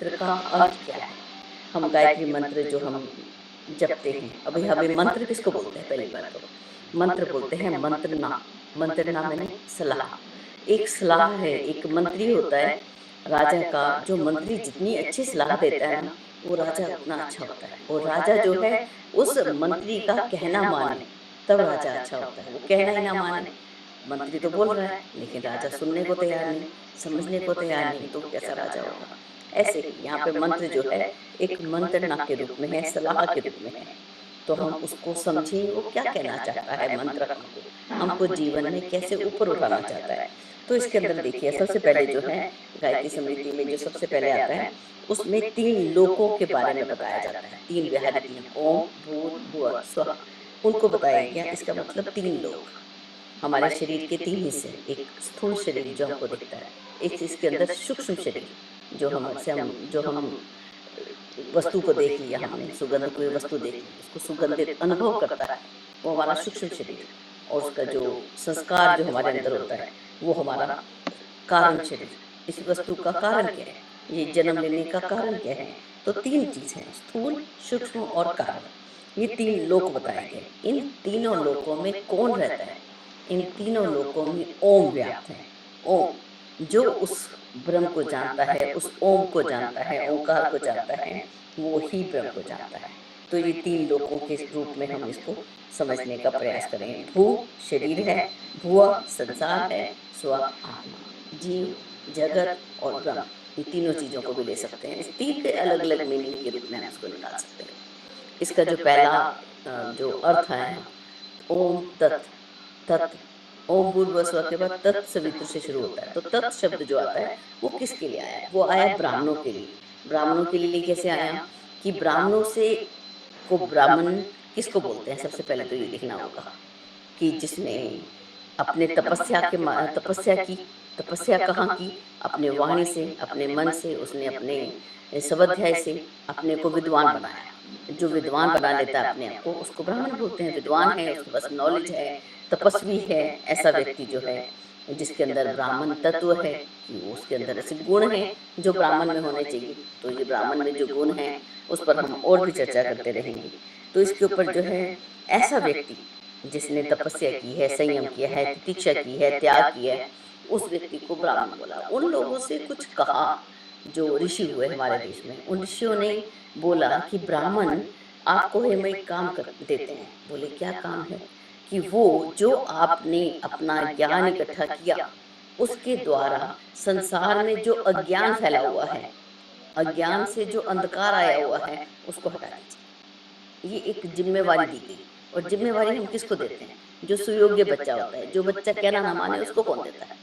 मंत्र का अर्थ क्या है? हम गायत्री मंत्र जो हम जपते हैं, अभी हमें मंत्र किसको बोलते हैं? पहली बात तो मंत्र बोलते हैं मंत्रना। मंत्रना मैंने सलाह। एक सलाह है, एक मंत्री होता है राजा का। जो मंत्री जितनी अच्छी सलाह देता है ना, वो राजा उतना अच्छा होता है। और राजा जो है उस मंत्री का कहना माने, तब राजा अच्छा होता है। वो कहना ही ना माने, मंत्री तो बोल रहा है लेकिन राजा सुनने को तैयार नहीं, समझने को तैयार नहीं, तो कैसा राजा होगा? ऐसे ही यहाँ पे मंत्र जो है एक मंत्रणा के रूप में है, सलाह के रूप में है। तो हम उसको समझें, वो क्या कहना चाहता है मंत्र हमको, हमको जीवन में कैसे ऊपर उठाना चाहता है। तो इसके अंदर देखिए, सबसे पहले जो है गायत्री स्मृति में जो सबसे पहले आता है, उसमें तीन लोकों के बारे में बताया जाता है। तीन विहारी, तीन ओम भूर भुव स्व, उनको बताया गया। इसका मतलब तीन लोक। हमारे शरीर के तीन हिस्से, एक स्थूल शरीर जो हमको दिखता है, एक इसके अंदर सूक्ष्म शरीर जो हमसे हम वस्तु को देख लिया, हमने सुगंध कोई वस्तु देख ली, उसको सुगंधित अनुभव करता है, वो हमारा सूक्ष्म शरीर। और उसका जो संस्कार जो हमारे अंदर होता है, वो हमारा कारण शरीर। इस वस्तु का कारण क्या है, ये जन्म लेने का कारण क्या है? तो तीन चीज है, स्थूल सूक्ष्म और कारण। ये तीन लोक बताए गए। इन तीनों लोकों में कौन रहता है? इन तीनों लोकों में ओम व्याप्त है। ओम जो उस ब्रह्म को जानता है, उस ओम को जानता है, ओंकार को जानता है, वो ही ब्रह्म को जानता है। तो ये तीन लोकों के रूप में हम इसको समझने का प्रयास करें। भू शरीर है, भुव संसार है, स्व आत्मा, जीव, जगत और ब्रह्म। ये तीनों चीजों को भी ले सकते हैं। इस तीन के अलग अलग मीनिंग के रूप में हम इसको निकाल सकते हैं। इसका जो पहला जो अर्थ है, ओम तत्। तत्, ओम भूर्भुवः स्वः के बाद तत् सवितृ से शुरू होता है। तो तत् शब्द जो आता है वो किसके लिए आया? वो आया ब्राह्मणों के लिए। ब्राह्मणों के लिए कैसे आया? कि ब्राह्मणों से को ब्राह्मण किसको बोलते हैं? सबसे पहले तो ये देखना होगा कि जिसने अपने तपस्या कहाँ की? अपने वाणी से, अपने मन से, उसने अपने स्वाध्याय से अपने को विद्वान बनाया। जो विद्वान बना लेता है अपने आप को, उसको ब्राह्मण बोलते हैं। विद्वान है, उसके पास नॉलेज है, तपस्वी है, ऐसा व्यक्ति जो है जिसके अंदर ब्राह्मण तत्व है, कि वो उसके अंदर ऐसे गुण हैं जो ब्राह्मण में होने चाहिए। तो ये ब्राह्मण में जो गुण हैं उस पर हम और भी चर्चा करते रहेंगे। तो इसके ऊपर जो है, ऐसा व्यक्ति जिसने तपस्या की है, संयम किया है, तितिक्षा की है, त्याग किया है, उस व्यक्ति को ब्राह्मण बोला। उन लोगों से कुछ कहा, जो ऋषि हुए हमारे देश में, उन ऋषियों ने बोला कि ब्राह्मण आपको हम एक काम कर देते हैं। बोले क्या काम है? कि वो जो आपने अपना ज्ञान इकट्ठा किया, उसके द्वारा संसार में जो अज्ञान फैला हुआ है, अज्ञान से जो अंधकार आया हुआ है, उसको हटा दीजिए। ये एक जिम्मेवारी दी गई। और जिम्मेवारी हम किसको देते हैं? जो सुयोग्य बच्चा होता है। जो बच्चा कहना ना माने उसको कौन देता है?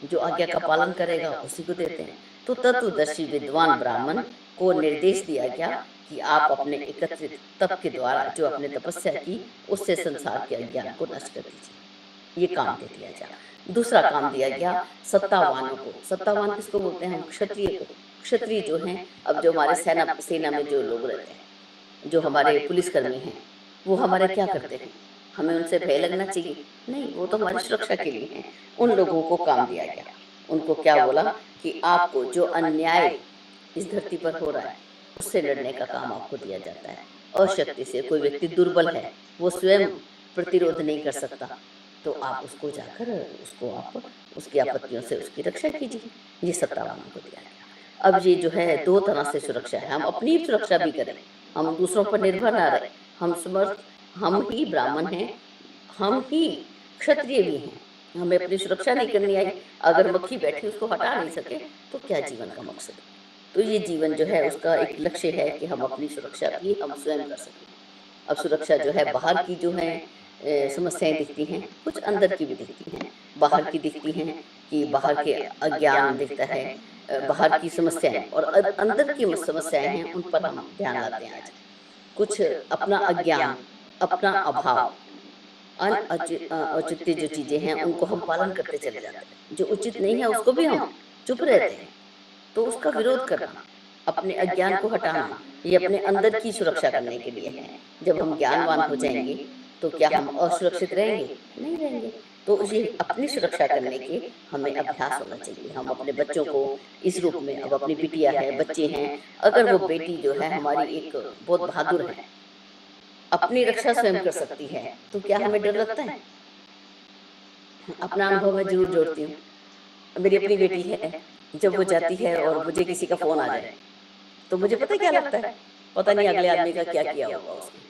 जो आज्ञा का पालन करेगा उसी को देते हैं। तो तत्वदर्शी विद्वान ब्राह्मण को निर्देश दिया गया कि आप अपने एकत्रित तप के द्वारा जो आपने तपस्या की, उससे संसार के अज्ञान को नष्ट कर दीजिए। ये काम दे दिया गया। दूसरा काम दिया गया सत्तावानों को। सत्तावान किसको बोलते हैं? हम क्षत्रिय को। क्षत्रिय जो हैं, अब जो हमारे सेना में जो लोग रहते हैं, जो हमारे पुलिसकर्मी हैं, वो हमारे क्या करते हैं? हमें उनसे भय लगना चाहिए? नहीं, वो तो हमारी सुरक्षा के लिए हैं। उन लोगों को काम दिया गया। उनको क्या बोला कि आपको जो अन्याय इस धरती पर हो रहा है, उससे लड़ने का काम आपको दिया जाता है। अशक्ति से कोई व्यक्ति दुर्बल है, वो स्वयं प्रतिरोध नहीं कर सकता, तो आप उसको जाकर उसको आप उसकी आपत्तियों से उसकी रक्षा कीजिए। ये सत्तावानों को दिया गया। अब ये जो है दो तरह से सुरक्षा है। हम अपनी सुरक्षा भी करें, हम दूसरों पर निर्भर ना रहे। हम समर्थ, हम ही ब्राह्मण हैं, हम ही क्षत्रिय भी हैं। हमें अपनी सुरक्षा नहीं करनी आई, अगर मक्खी बैठी उसको हटा नहीं सके, तो क्या जीवन का मकसद? तो ये जीवन जो है उसका एक लक्ष्य है कि हम अपनी सुरक्षा भी हम स्वयं कर सकें। अब सुरक्षा जो है बाहर की जो है समस्याएं दिखती हैं, कुछ अंदर की भी दिखती हैं। बाहर की दिखती हैं कि बाहर के अज्ञान दिखता है, बाहर की समस्याएं, और अंदर की समस्याएं हैं, उन पर हम ध्यान लाते हैं आज। कुछ अपना अज्ञान, अपना अभाव, औचित्य जो चीजें हैं उनको हम पालन करते चले जाते हैं। जो उचित नहीं है उसको भी हम चुप रहते हैं। तो उसका विरोध करना, अपने अज्ञान को हटाना, ये अपने अंदर की सुरक्षा करने के लिए है। जब हम ज्ञानवान हो जाएंगे तो क्या हम असुरक्षित रहेंगे? नहीं रहेंगे। तो ये अपनी सुरक्षा करने के हमें अभ्यास होना चाहिए। हम अपने बच्चों को इस रूप में, अब अपनी बिटिया है, बच्चे हैं, अगर वो बेटी जो है हमारी एक बहुत बहादुर है, अपनी रक्षा स्वयं कर सकती है, तो क्या हमें डर लगता है? अपना अनुभव मैं ज़रूर जोड़ती हूँ। मेरी अपनी बेटी है, जब वो जाती है और मुझे किसी का फ़ोन आ जाए, तो मुझे पता है क्या लगता है? पता नहीं अगले आदमी का क्या किया होगा उसने।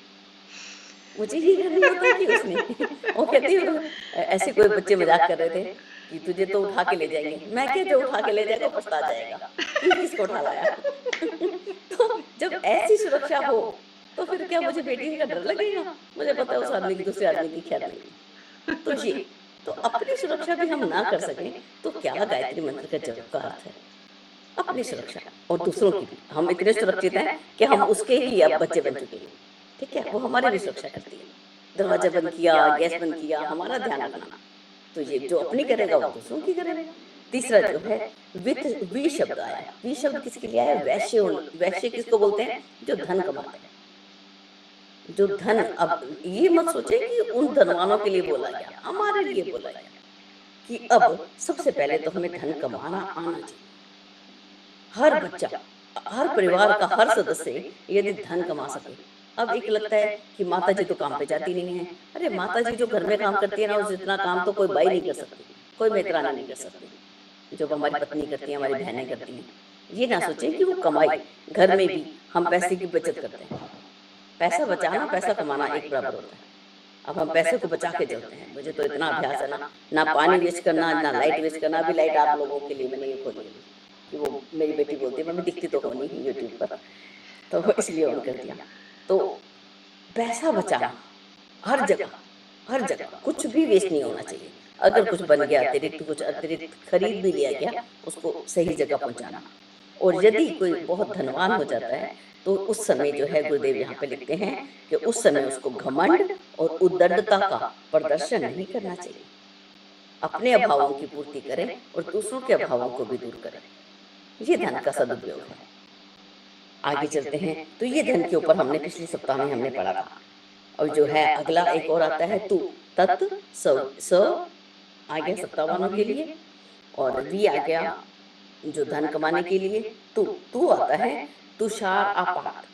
मुझे ये डर नहीं होता कि उसने वो कहती है ऐसे कोई बच्चे मज़ाक कर रहे थे कि तुझे तो उठा के ले जाएँगे। मैं क्या, जो उठा के ले जाएगा वो पछता जाएगा कि किसको उठा लाया। तो जब ऐसी सुरक्षा हो, तो फिर क्या मुझे बेटी का डर लगेगा? मुझे पता है उस आदमी की, दूसरे आदमी की खैर नहीं। तो ये, तो अपनी सुरक्षा भी हम ना कर सकें, तो क्या गायत्री मंत्र का जप का अर्थ है? अपनी सुरक्षा और दूसरों की भी। हम इतने सुरक्षित हैं कि हम उसके ही अब बच्चे बन चुके हैं, ठीक है? वो हमारी भी सुरक्षा करती है। दरवाज़ा बंद किया, गैस बंद किया, हमारा ध्यान रखना। तो ये जो अपनी करेगा वो दूसरों की करेगा। तीसरा जो है वित्त, वी शब्द आया। वी शब्द किसके लिए आया? वैश्य वैश्य किसको बोलते हैं? जो धन कमाते हैं। जो धन, अब ये मत सोचे कि उन धनवानों के लिए बोला गया, हमारे लिए बोला गया कि अब सबसे पहले तो हमें धन कमाना आना चाहिए। हर बच्चा, हर परिवार का हर सदस्य यदि धन कमा सके। अब एक लगता है कि माता जी तो काम पे जाती नहीं है। अरे माता जी जो घर में काम करती है ना, उस जितना काम तो कोई बाई नहीं कर सकती, कोई मेहतरानी नहीं कर सकती। जो हमारी पत्नी करती है, हमारी बहनें करती हैं। ये ना सोचें कि वो कमाई, घर में भी हम पैसे की बचत करते हैं। पैसा बचाना, पैसा कमाना एक बराबर होता है। अब हम पैसे को बचा के चलते हैं। मुझे तो इतना अभ्यास है ना, ना पानी वेस्ट करना, ना लाइट वेस्ट करना। अभी लाइट आप लोगों के लिए मैंने ये खोली है कि वो मेरी बेटी बोलती है, मम्मी दिखती तो होनी ही यूट्यूब पर, तो इसलिए ऑन कर दिया। तो पैसा बचाना हर जगह, हर जगह कुछ भी वेस्ट नहीं होना चाहिए। अगर कुछ बन गया अतिरिक्त, कुछ अतिरिक्त खरीद भी लिया गया, उसको सही जगह पहुंचाना। और यदि कोई बहुत धनवान हो जाता है, तो उस समय जो है गुरुदेव यहाँ पे लिखते हैं कि उस समय उसको घमंड और उद्दंडता का प्रदर्शन नहीं करना चाहिए। अपने अभावों की पूर्ति करें और दूसरों के अभावों को भी दूर करें। ये धन का सदुपयोग है। आगे चलते हैं, तो ये धन के ऊपर हमने पिछले सप्ताह में हमने पढ़ा था। और जो है अगला एक और आता है तू, तत्, स आ गया सत्तावानों के लिए, और वी आ गया जो धन कमाने के लिए। तू आता है तुषार आपात।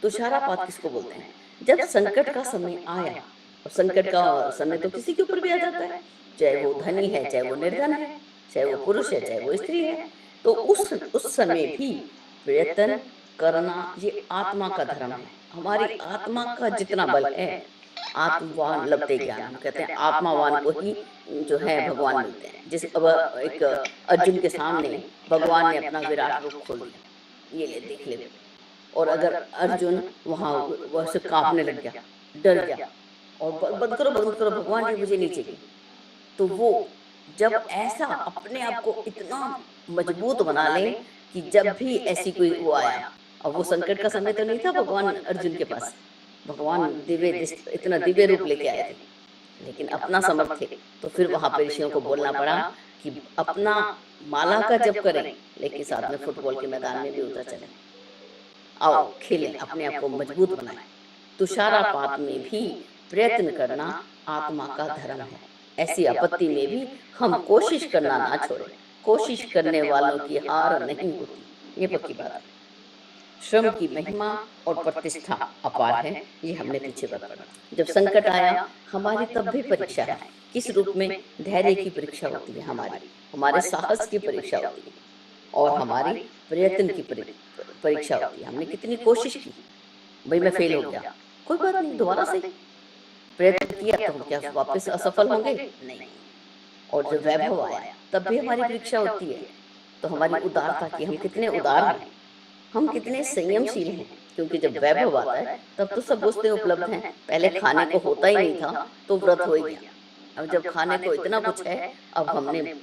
तुषारापात किसको बोलते हैं? जब संकट का समय आया, और संकट का समय तो किसी के ऊपर भी आ जाता है, चाहे वो धनी है, चाहे वो निर्धन है, चाहे वो पुरुष है, चाहे वो स्त्री है। तो उस समय भी प्रयत्न करना, ये आत्मा का धर्म है। हमारी आत्मा का जितना बल है, आत्मवान लभते ज्ञान, हम कहते हैं आत्मावान को ही जो है भगवान मिलते हैं। जैसे अब एक अर्जुन के सामने भगवान ने अपना विराट रूप खोल दिया, ये ले देख ले। और अगर अर्जुन वहाँ वैसे कांपने लग गया, डर गया, और बंद करो बंद करो भगवान जी मुझे नीचे की, तो वो जब ऐसा अपने आप को इतना मजबूत बना ले कि जब भी ऐसी कोई वो आया, और वो संकट का समय तो नहीं था भगवान अर्जुन के पास, भगवान इतना दिव्य रूप लेके आए थे, लेकिन अपना समर्थ थे। तो फिर वहां पर ऋषियों को बोलना पड़ा कि अपना माला का जप करें, लेकिन साथ में फुटबॉल के मैदान में भी उतर चलें, आओ खेलें, अपने आप को मजबूत बनाएं। तुषारापात में भी प्रयत्न करना आत्मा का धर्म है। ऐसी आपत्ति में भी हम कोशिश करना ना छोड़ें। कोशिश करने वालों की हार नहीं होती, ये पक्की बात है। श्रम की महिमा और प्रतिष्ठा अपार है, ये हमने पीछे बात पढ़ा। जब संकट आया हमारी, तब भी परीक्षा है। किस रूप में? धैर्य की परीक्षा होती है हमारी, हमारे साहस की परीक्षा होती है, और हमारी प्रयत्न की परीक्षा होती है। हमने कितनी कोशिश की। भाई मैं फेल हो गया, कोई बात नहीं, दोबारा से प्रयत्न किया, तो हम क्या वापस असफल होंगे? नहीं। और जब वैभव आया तब भी हमारी परीक्षा होती है। तो हमारी उदारता की, हम कितने उदार हैं, हम कितने संयमशील हैं। क्योंकि जब वैभव आता है तब तो सब वस्तुएं उपलब्ध हैं। पहले खाने को होता ही नहीं था, तो व्रत हो ही गया। अब जब खाने को इतना कुछ है, अब हमने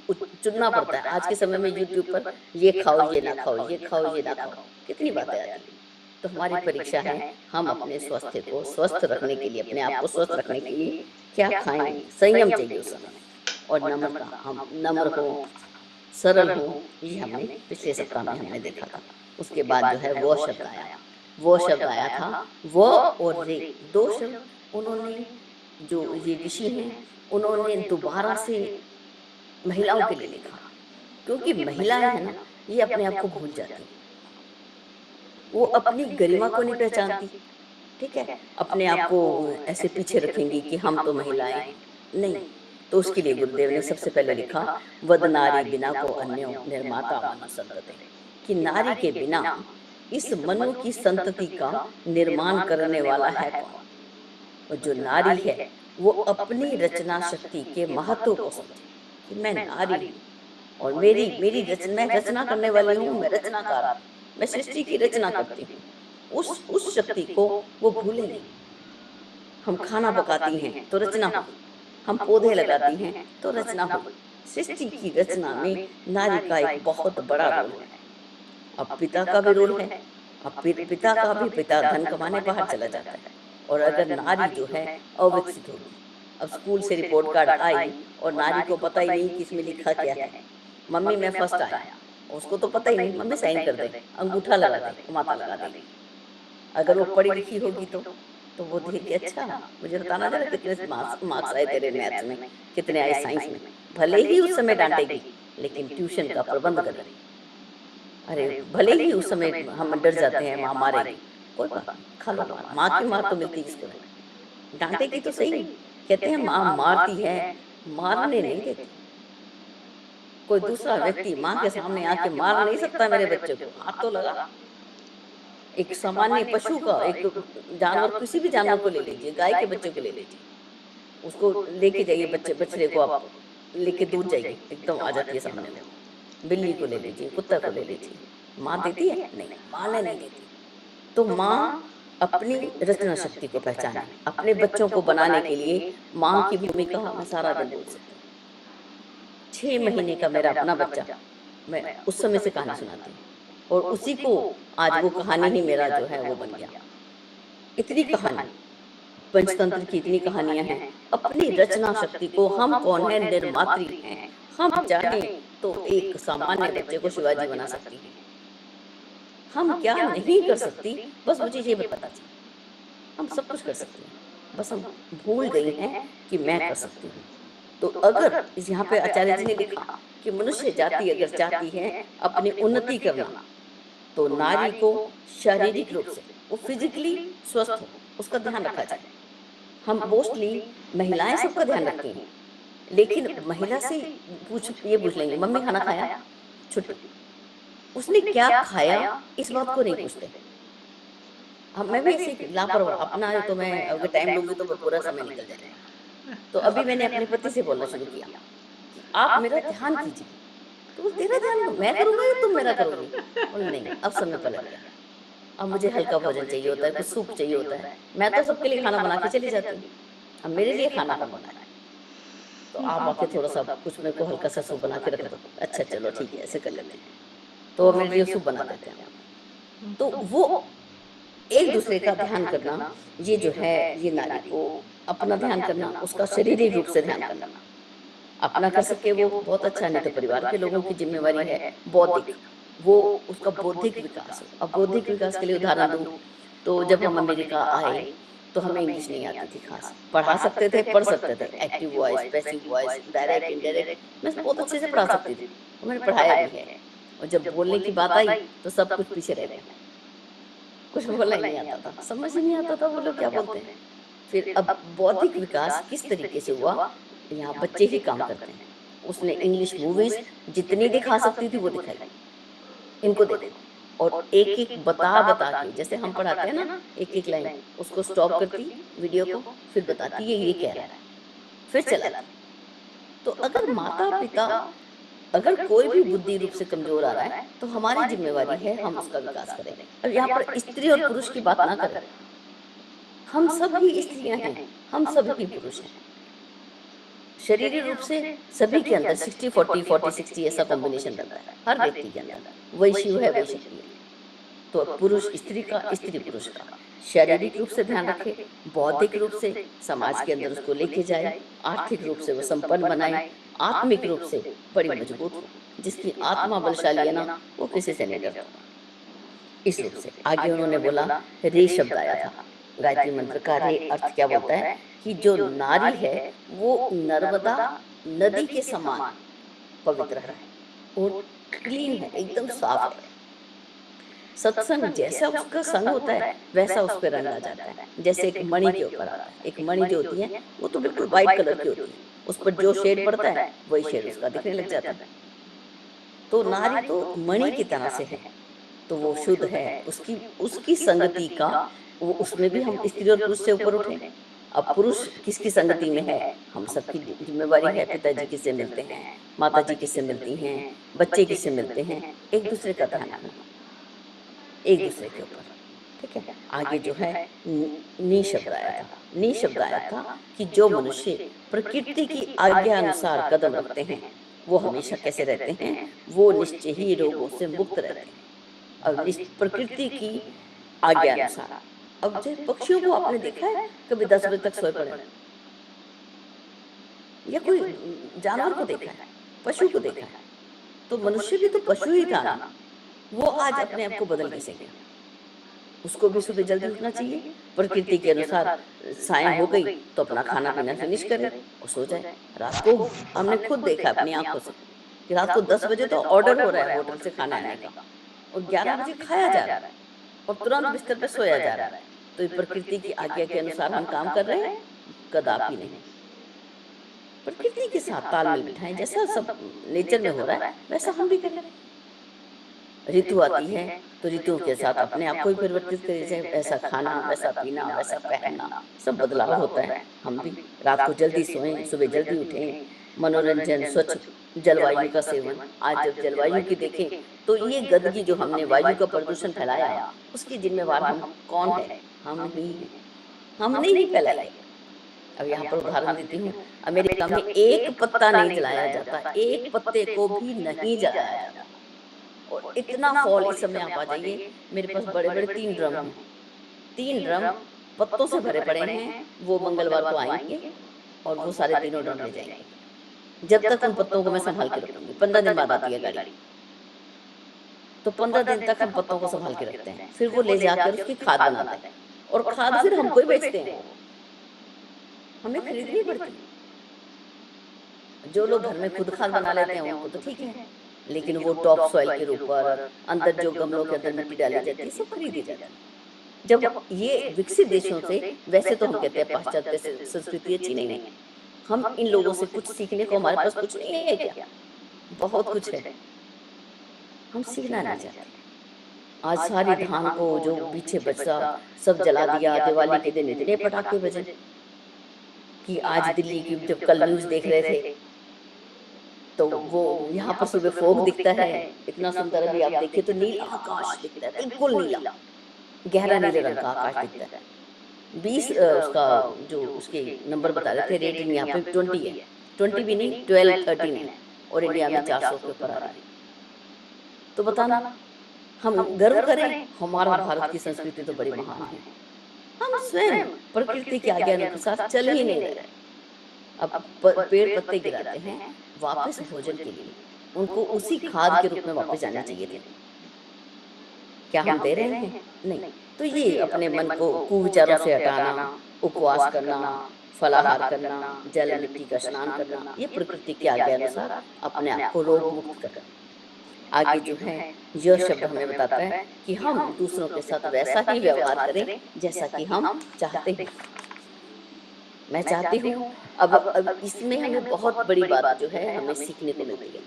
चुनना पड़ता है। आज के समय में यूट्यूब पर ये खाओ, ये ना खाओ, ये खाओ, ये ना खाओ, कितनी बातें आती हैं। तो हमारी परीक्षा है, हम अपने स्वास्थ्य को स्वस्थ रखने के लिए, अपने आप को स्वस्थ रखने के लिए क्या खाएं। संयम चाहिए उस समय, और नम्रता, हम नम्र हो, सरल हो, ये हमने पिछले सप्ताह में हमने देखा था। उसके बाद जो है वो शब्द आया, वो शब्द आया था। वो और रे, दो शब्द उन्होंने, जो ये ऋषि हैं, उन्होंने दोबारा से महिलाओं के लिए लिखा, क्योंकि महिलाएं है ना, ये अपने आप को भूल जाती, वो अपनी गरिमा को नहीं पहचानती, ठीक है, अपने आप को ऐसे पीछे रखेंगी कि हम तो महिलाएं हैं। नहीं, तो उसके लिए गुरुदेव ने सबसे पहले लिखा, वद नारी बिना को अन्यो निर्माता मनु संतते, कि नारी के बिना इस मनु की संतति का निर्माण करने वाला है कौन। और जो नारी है वो अपनी रचना शक्ति के महत्व को समझे कि मैं नारी हूँ, और मेरी मेरी रचना, मैं रचना करने वाली हूँ, मैं रचनाकार हूँ, मैं सृष्टि की रचना करती हूँ। उस शक्ति को वो भूले नहीं। हम खाना पकाती हैं तो रचना हुई, हम पौधे लगाती हैं तो रचना हुई। सृष्टि की रचना में नारी का एक बहुत बड़ा रोल है। अब पिता का भी रोल है। अब पिता का भी, पिता धन कमाने बाहर चला जाता है, और अगर नारी जो है अविकसित होगी, अब स्कूल से रिपोर्ट कार्ड आई और नारी को पता ही नहीं कि इसमें लिखा क्या है, मम्मी मैं फर्स्ट आया, उसको तो पता ही नहीं, मम्मी साइन कर दे, अंगूठा लगा दे, माता लगा देगी। अगर वो पढ़ी लिखी होगी तो वो देख के, अच्छा मुझे बताना जरा कितने मार्क्स आए तेरे मैथ में, कितने आए साइंस में। भले ही उस समय डांटेगी, लेकिन ट्यूशन का प्रबंध करेगी। अरे भले ही उस समय हम डर जाते हैं माँ मारेगी, कोई बात नहीं, खा लो मार, माँ की मार तो मिलती किसको है। डांटेगी तो सही, कहते हैं माँ मारती है, मारने नहीं देती। कोई दूसरा व्यक्ति माँ के सामने आके मार नहीं सकता मेरे बच्चे को, हाथ तो लगा। एक सामान्य पशु का, एक जानवर, किसी भी जानवर को ले लीजिए, गाय के बच्चे को ले लीजिए, उसको लेके जाइए, बछड़े को आप लेके दूर जाइए, एकदम आ जाती है सामने में। बिल्ली को ले लीजिए, कुत्ता को ले लीजिए, माँ देती है? नहीं, मारने नहीं देती। तो माँ अपनी रचना शक्ति को पहचाने, अपने बच्चों को बनाने के लिए माँ की भूमिका मैं सारा दिन बोल सकती हूँ। 6 महीने का मेरा अपना बच्चा, मैं उस समय से कहानी सुनाती हूँ, और उसी को आज वो कहानी ही मेरा जो है वो बन गया। इतनी कहानी, पंचतंत्र की इतनी कहानियां हैं। अपनी रचना शक्ति को, हम कौन है, निर्मात्री हैं, हम चाहें तो एक सामान्य बच्चे को शिवाजी बना सकती हैं। हम क्या नहीं कर सकती, बस मुझे ये पता चला, हम सब कुछ कर सकते हैं, बस हम भूल गई हैं कि मैं कर सकती हूँ। तो अगर इस यहाँ पे आचार्य जी ने लिखा कि मनुष्य जाति अगर चाहती है अपनी उन्नति करना, तो नारी को शारीरिक रूप से, वो फिजिकली स्वस्थ हो, उसका ध्यान रखा जाए। हम मोस्टली महिलाएं सबका ध्यान रखती हैं, लेकिन महिला से ये पूछ लेंगे, मम्मी खाना खाया, छुट्टी, उसने क्या खाया, इस बात को नहीं पूछते। हम, मैं भी ऐसे लापरवाह अपना, तो मैं अगर टाइम लूंगी तो पूरा समय निकल जाएगा। तो अभी मैंने अपने पति से बोलना शुरू किया कि आप मेरा ध्यान कीजिए। तो बोले, तेरा ध्यान मैं करूंगा या तुम मेरा करोगी? बोले नहीं, अब समय पलट गया, अब मुझे हल्का भोजन चाहिए होता है, कुछ सूप चाहिए होता है। मैं तो सबके लिए खाना बना के चली जाती हूँ, अब मेरे लिए खाना कम बना है, तो आप आके थोड़ा सा कुछ मेरे को हल्का सा सूप बना के रख दो। अच्छा चलो ठीक है, ऐसे कर लेते हैं। तो मेरे लिए सूप बना देते हैं। तो वो एक दूसरे का ध्यान करना, ये जो है, ये नारी को अपना ध्यान करना, उसका शारीरिक रूप से ध्यान करना, अपना कर सके वो बहुत अच्छा, नहीं तो परिवार के लोगों की जिम्मेवारी है बौद्धिक, वो उसका बौद्धिक विकास हो। अब बौद्धिक विकास के लिए उदाहरण दूं, तो जब हम अमेरिका आए तो हमें इंग्लिश नहीं आती थी खास, पढ़ा सकते थे, पढ़ सकते थे, active voice, passive voice, direct indirect, मैं बहुत अच्छे से पढ़ा सकती थी, और मैंने पढ़ाया भी है। और जब बोलने की बात आई तो सब कुछ पीछे रह गया, कुछ बोलना ही नहीं आता था, समझ ही नहीं आता था वो लोग क्या बोलते हैं। फिर अब बौद्धिक विकास किस तरीके से हुआ, यहाँ बच्चे ही काम करते हैं। उसने इंग्लिश मूवीज जितनी दिखा सकती थी वो दिखाई, इनको देखो, और एक एक बता बता के, जैसे हम पढ़ाते हैं ना, एक एक लाइन उसको स्टॉप करती वीडियो को, फिर बताती है ये कह रहा है, फिर चलाती। तो अगर माता पिता, अगर कोई भी बुद्धि रूप से कमजोर आ रहा है तो हमारी जिम्मेवारी है हम उसका विकास करें। अब यहाँ पर स्त्री और पुरुष की बात ना करें, हम सब ही स्त्रियां हैं, हम सब ही पुरुष हैं। शरीरी रूप से सभी के अंदर 60-40, 40-60 ऐसा कॉम्बिनेशन रहता है हर व्यक्ति के अंदर, वही शिव है, वही शक्ति है। तो पुरुष स्त्री का, स्त्री पुरुष का शारीरिक रूप से ध्यान रखे, बौद्धिक रूप से समाज के अंदर उसको लेके जाए, आर्थिक रूप से वो संपन्न बनाए, आत्मिक रूप से बड़ी मजबूत हो, जिसकी आत्मा बलशाली है ना, वो किसी से नहीं डरता। इस रूप से आगे उन्होंने बोला, रे शब्द आया था, गायत्री मंत्र का रे अर्थ क्या बोलता है, कि जो नारी है वो नर्मदा नदी के समान पवित्र है, वो क्लीन है, एकदम साफ है। सत्संग जैसा उसका संग होता है वैसा उस पर रंग आ जाता है। जैसे एक मणि के ऊपर आता है, एक मणि जो होती है वो तो बिल्कुल व्हाइट कलर की होती है, उस पर जो शेड पड़ता है वही शेड उसका दिखने लग जाता है। तो नारी तो मणि की तरह से है, तो वो शुद्ध है। उसकी उसकी संगति का वो, उसमें भी हम स्त्री और पुरुष से ऊपर उठे। अब पुरुष किसकी संगति में है, हम सबकी जिम्मेवारी है। पिताजी किससे मिलते हैं, माता जी किससे मिलती हैं, बच्चे किससे मिलते हैं, एक दूसरे का ध्यान रखना, एक दूसरे के ऊपर। ठीक है। आगे जो है नी शब्द आया था। नी शब्द आया था कि जो मनुष्य प्रकृति की आज्ञा अनुसार कदम रखते हैं वो हमेशा कैसे रहते हैं, वो निश्चय ही रोगों से मुक्त रहते हैं। अब प्रकृति की आज्ञा अनुसार, अब जैसे पक्षियों को आपने देखा है कभी 10 बजे तक सोए पड़े, या कोई जानवर को देखा है, पशु को देखा है, तो मनुष्य भी तो पशु ही था ना। वो आज अपने आप को बदल कैसे गया, उसको भी सुबह जल्दी उठना चाहिए, प्रकृति के अनुसार सायं हो गई तो अपना खाना पीना फिनिश करे और सो जाए। रात को हमने खुद देखा अपनी आंखों से कि रात को 10 बजे तो ऑर्डर हो रहा है होटल से खाना आने का, और 11 बजे खाया जा रहा है और तुरंत बिस्तर पे सोया जा रहा है। तो ये प्रकृति की आज्ञा के अनुसार हम काम कर रहे हैं? कदापि नहीं। प्रकृति के साथ तालमेल बिठाएं, जैसा सब नेचर में हो रहा है वैसा हम भी करें। ऋतु आती है तो ऋतुओं के साथ अपने आप को ही परिवर्तित करिए, चाहे ऐसा खाना, वैसा पीना, वैसा पहनना, सब बदलाव होता है। हम भी रात को जल्दी सोएं, सुबह जल्दी उठें, मनोरंजन, स्वच्छ जलवायु का सेवन। आज जब जलवायु की देखें तो ये गंदगी जो हमने वायु का प्रदूषण फैलाया, उसकी जिम्मेवार हम कौन है? हम ही हैं, हमने ही फैलाई है। अब यहाँ पर उदाहरण देती हूँ, अमेरिका में एक पत्ता नहीं जलाया जाता, एक पत्ते को भी नहीं जलाया जाता। और इतना फॉल, इस समय आप आ जाइए, मेरे पास बड़े बड़े 3 ड्रम हैं, 3 ड्रम पत्तों से भरे पड़े हैं। वो मंगलवार को आएंगे और वो सारे तीनों ड्रम ले जाएंगे। जब तक उन पत्तों को मैं संभाल के रखूंगी, 15 दिन बाद आती है गाड़ी, तो 15 दिन तक हम पत्तों को संभाल के रखते हैं। फिर वो ले जाकर उसकी खाद बनाते हैं और खाद फिर हमको ही बेचते हैं, वो हमें खरीदनी पड़ती है। जो लोग घर में खुद खाद बना लेते हैं उनको तो ठीक है, लेकिन वो टॉप सॉइल के ऊपर अंदर जो गमलों के अंदर मिट्टी डाली जाती है सब खरीदी जाती है। जब ये विकसित देशों से, वैसे तो हम कहते हैं पाश्चात्य संस्कृति अच्छी नहीं है, हम इन लोगों से कुछ सीखने को हमारे पास कुछ नहीं है क्या? बहुत कुछ है, हम सीखना नहीं चाहते। आज सारी धान को जो पीछे बचा सब जला दिया। दिवाली के दिन इतने पटाखे बजे कि आज दिल्ली की जब कल न्यूज देख रहे थे तो वो यहाँ पर सुबह फोग दिखता है इतना सुंदर। अभी आप देखिए तो नीला आकाश दिखता है, बिल्कुल नीला, गहरा नीले रंग का आकाश दिखता है। 20 उसका जो उसके नंबर बता रहे थे, रेटिंग यहाँ पे 20 है, 20 भी नहीं 12 13 है, और इंडिया में 400 के ऊपर आ रही है। तो बताना, हम गर्व करें, हमारा भारत की संस्कृति तो बड़ी महान है। हम स्वयं प्रकृति के आज्ञा अनुसार चल ही नहीं रहे। अब पेड़ पत्ते गिराते हैं वापस भोजन के लिए, उनको उसी खाद के रूप में वापस जाना चाहिए थे। क्या हम दे रहे हैं? नहीं। तो ये अपने मन को कुविचारों से हटाना, उपवास करना, फलाहार करना, जल मिट्टी का स्नान करना, ये प्रकृति के आज्ञा अनुसार अपने आप को रोग मुक्त करना। आगे जो है यह शब्द हमें बताता है कि हम दूसरों के साथ वैसा ही व्यवहार करें जैसा कि हम चाहते हैं। मैं चाहती हूँ। अब इसमें हमें बहुत बड़ी बात जो है हमें सीखने को मिलती है।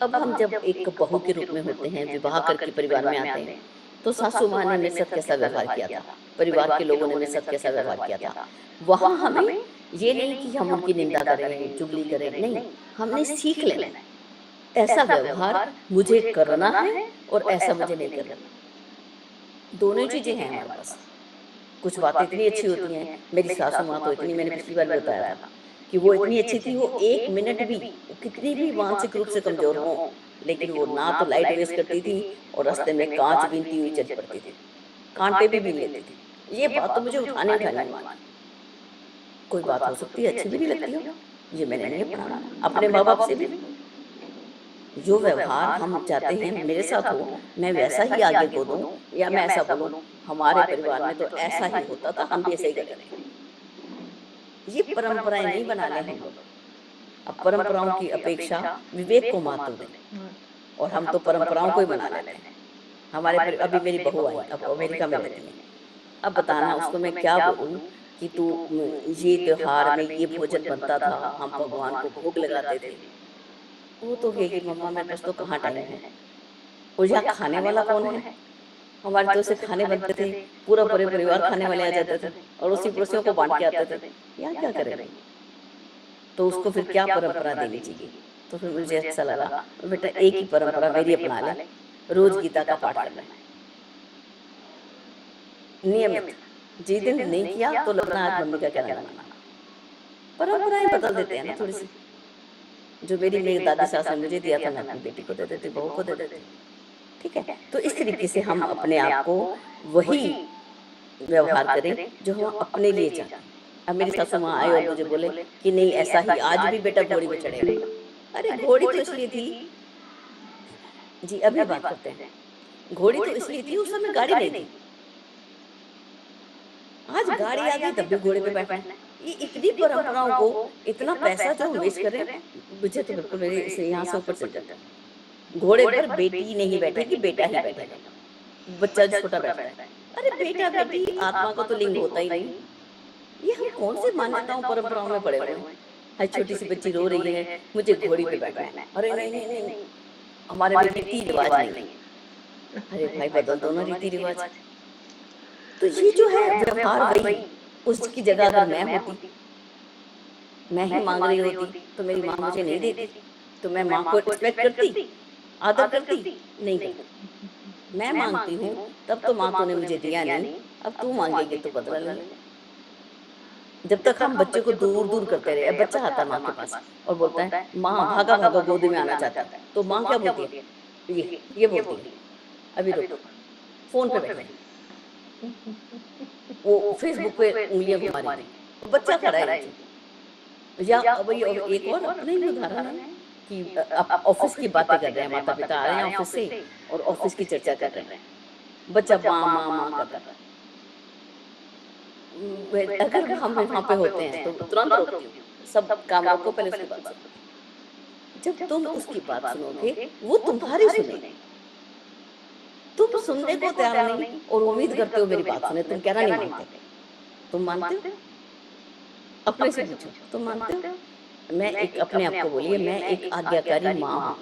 अब हम जब एक बहू के रूप में होते हैं, विवाह करके परिवार में आते हैं, तो सासू माँ ने मेरे साथ कैसा व्यवहार किया था, परिवार के लोगों ने मेरे साथ कैसा व्यवहार किया था, वहाँ हमें ये नहीं कि हम उनकी निंदा करें, चुगली करें, नहीं, हमने सीख लेना है ऐसा व्यवहार मुझे करना है और ऐसा मुझे नहीं करना। दोनों चीजें हैं हमारे पास। कुछ बातें इतनी अच्छी होती हैं, मेरी सासू माँ तो इतनी, मैंने पिछली बार भी बताया था कि वो इतनी अच्छी थी, वो 1 मिनट भी, कितनी भी मानसिक रूप से कमजोर हो, लेकिन वो ना तो लाइट वेस्ट करती थी और रास्ते में कांच बीनती हुई चल पड़ती थी, कांटे भी बीन लेती थी। ये बात तो मुझे उठानी उठानी माँ की। कोई बात हो सकती है अच्छी भी नहीं लगती हो, ये मैंने नहीं पढ़ा अपने माँ बाप से भी। जो व्यवहार हम चाहते हैं मेरे साथ हो, मैं वैसा ही आगे को दूं, या मैं ऐसा बोलूं हमारे परिवार में तो ऐसा ही होता था, हम भी ऐसे ही करते हैं। ये परंपराएं नहीं बना ले हम लोग। अब परंपराओं की अपेक्षा विवेक को महत्व दें, और हम तो परंपराओं को ही बना लेते हैं। अभी मेरी बहू आई, अब अमेरिका में रहती है। अब बताना उसको मैं क्या बोलूं कि तू ये त्योहार में ये भोजन बनता था, हम भगवान को भोग लगाते थे। वो तो कहेगी मम्मा मेरे पास तो कहाँ टाइम है, और यहाँ खाने वाला कौन है। हमारे तो ऐसे खाने बनते थे, पूरा पूरे परिवार खाने वाले आ जाते थे, अड़ोसी पड़ोसियों को बांट के आते थे। यहाँ क्या करें भाई, तो उसको फिर क्या परंपरा देनी चाहिए। तो फिर मुझे अच्छा लगा, बेटा एक ही परंपरा मेरी अपना ले, रोज गीता का पाठ करना है नियमित। जिस दिन नहीं किया तो लगना आज मम्मी का कहना माना। परंपराएं बदल देते हैं ना थोड़ी सी। जो मेरी दादी सास ने मुझे दिया था, मैं अपनी बेटी को दे देती, बहू को दे देती। ठीक है, तो इस तरीके से हम अपने आप को वही व्यवहार करें जो हम अपने लिए चाहते हैं। अब मेरी सासू माँ आए और मुझे बोले कि नहीं ऐसा ही आज भी बेटा घोड़ी पे चढ़ेगा। अरे घोड़ी तो इसलिए थी जी, अभी बात करते हैं। घोड़ी तो इसलिए थी, उस समय गाड़ी नहीं थी। आज गाड़ी आ गई तब भी घोड़े पे बैठना है। ये इतनी परंपराओं को, इतना पैसा जो हम वेस्ट कर रहे हैं, मुझे तो बिल्कुल मेरे यहाँ से ऊपर चल जाता है। घोड़े पर बेटी नहीं बैठेगी, बेटा ही बैठेगा, बच्चा छोटा बैठता है। अरे बेटा बेटी आत्मा का तो लिंग होता ही नहीं। ये हम कौन सी मान्यताओं परंपराओं में पड़े हुए हैं। हर छोटी सी बच्ची रो रही है, मुझे घोड़ी पे बैठना है। अरे नहीं नहीं नहीं नहीं, हमारे में रीति रिवाज नहीं है। अरे भाई बदल दो ना रीति रिवाज। तो ये जो है व्यवहार वही, उसकी जगह अगर मैं होती, मैं ही मांग रही होती तो मेरी माँ मुझे नहीं देती, तो मैं माँ को एक्सपेक्ट करती, आदर करती, नहीं करती। मैं मांगती हूँ तब तो माँ तूने मुझे दिया नहीं, अब तू मांगेगी तो बदला ले। जब तक हम बच्चे को दूर दूर करते रहे, अब बच्चा आता है माँ के पास और बोलता है माँ भागा भागा गोदी में आना चाहता है, तो माँ क्या बोलती है, ये बोलती है अभी रुक, फोन पे बैठे, वो फेसबुक पे उंगलियां घुमा रही है, बच्चा खड़ा है नीचे। या अब ये एक और अपना ही उदाहरण है कि आप ऑफिस की बातें कर रहे हैं, माता पिता आ रहे हैं ऑफिस से और ऑफिस की चर्चा कर रहे हैं, बच्चा माँ माँ माँ करता है। अगर हम वहाँ पे होते हैं तो तुरंत रोकती हूँ, सब काम रोको, पहले उसकी बात सुनो। जब तुम उसकी बात सुनोगे वो तुम्हारी सुनेगी। तुम सुनने को तैयार नहीं और उम्मीद करते हो मेरी बात सुने, तुम कहना नहीं मानते। तुम मानते हो? अपने से पूछो, तुम मानते हो? मैं एक अपने आप को बोलिए, मैं एक आज्ञाकारी माँ हूँ।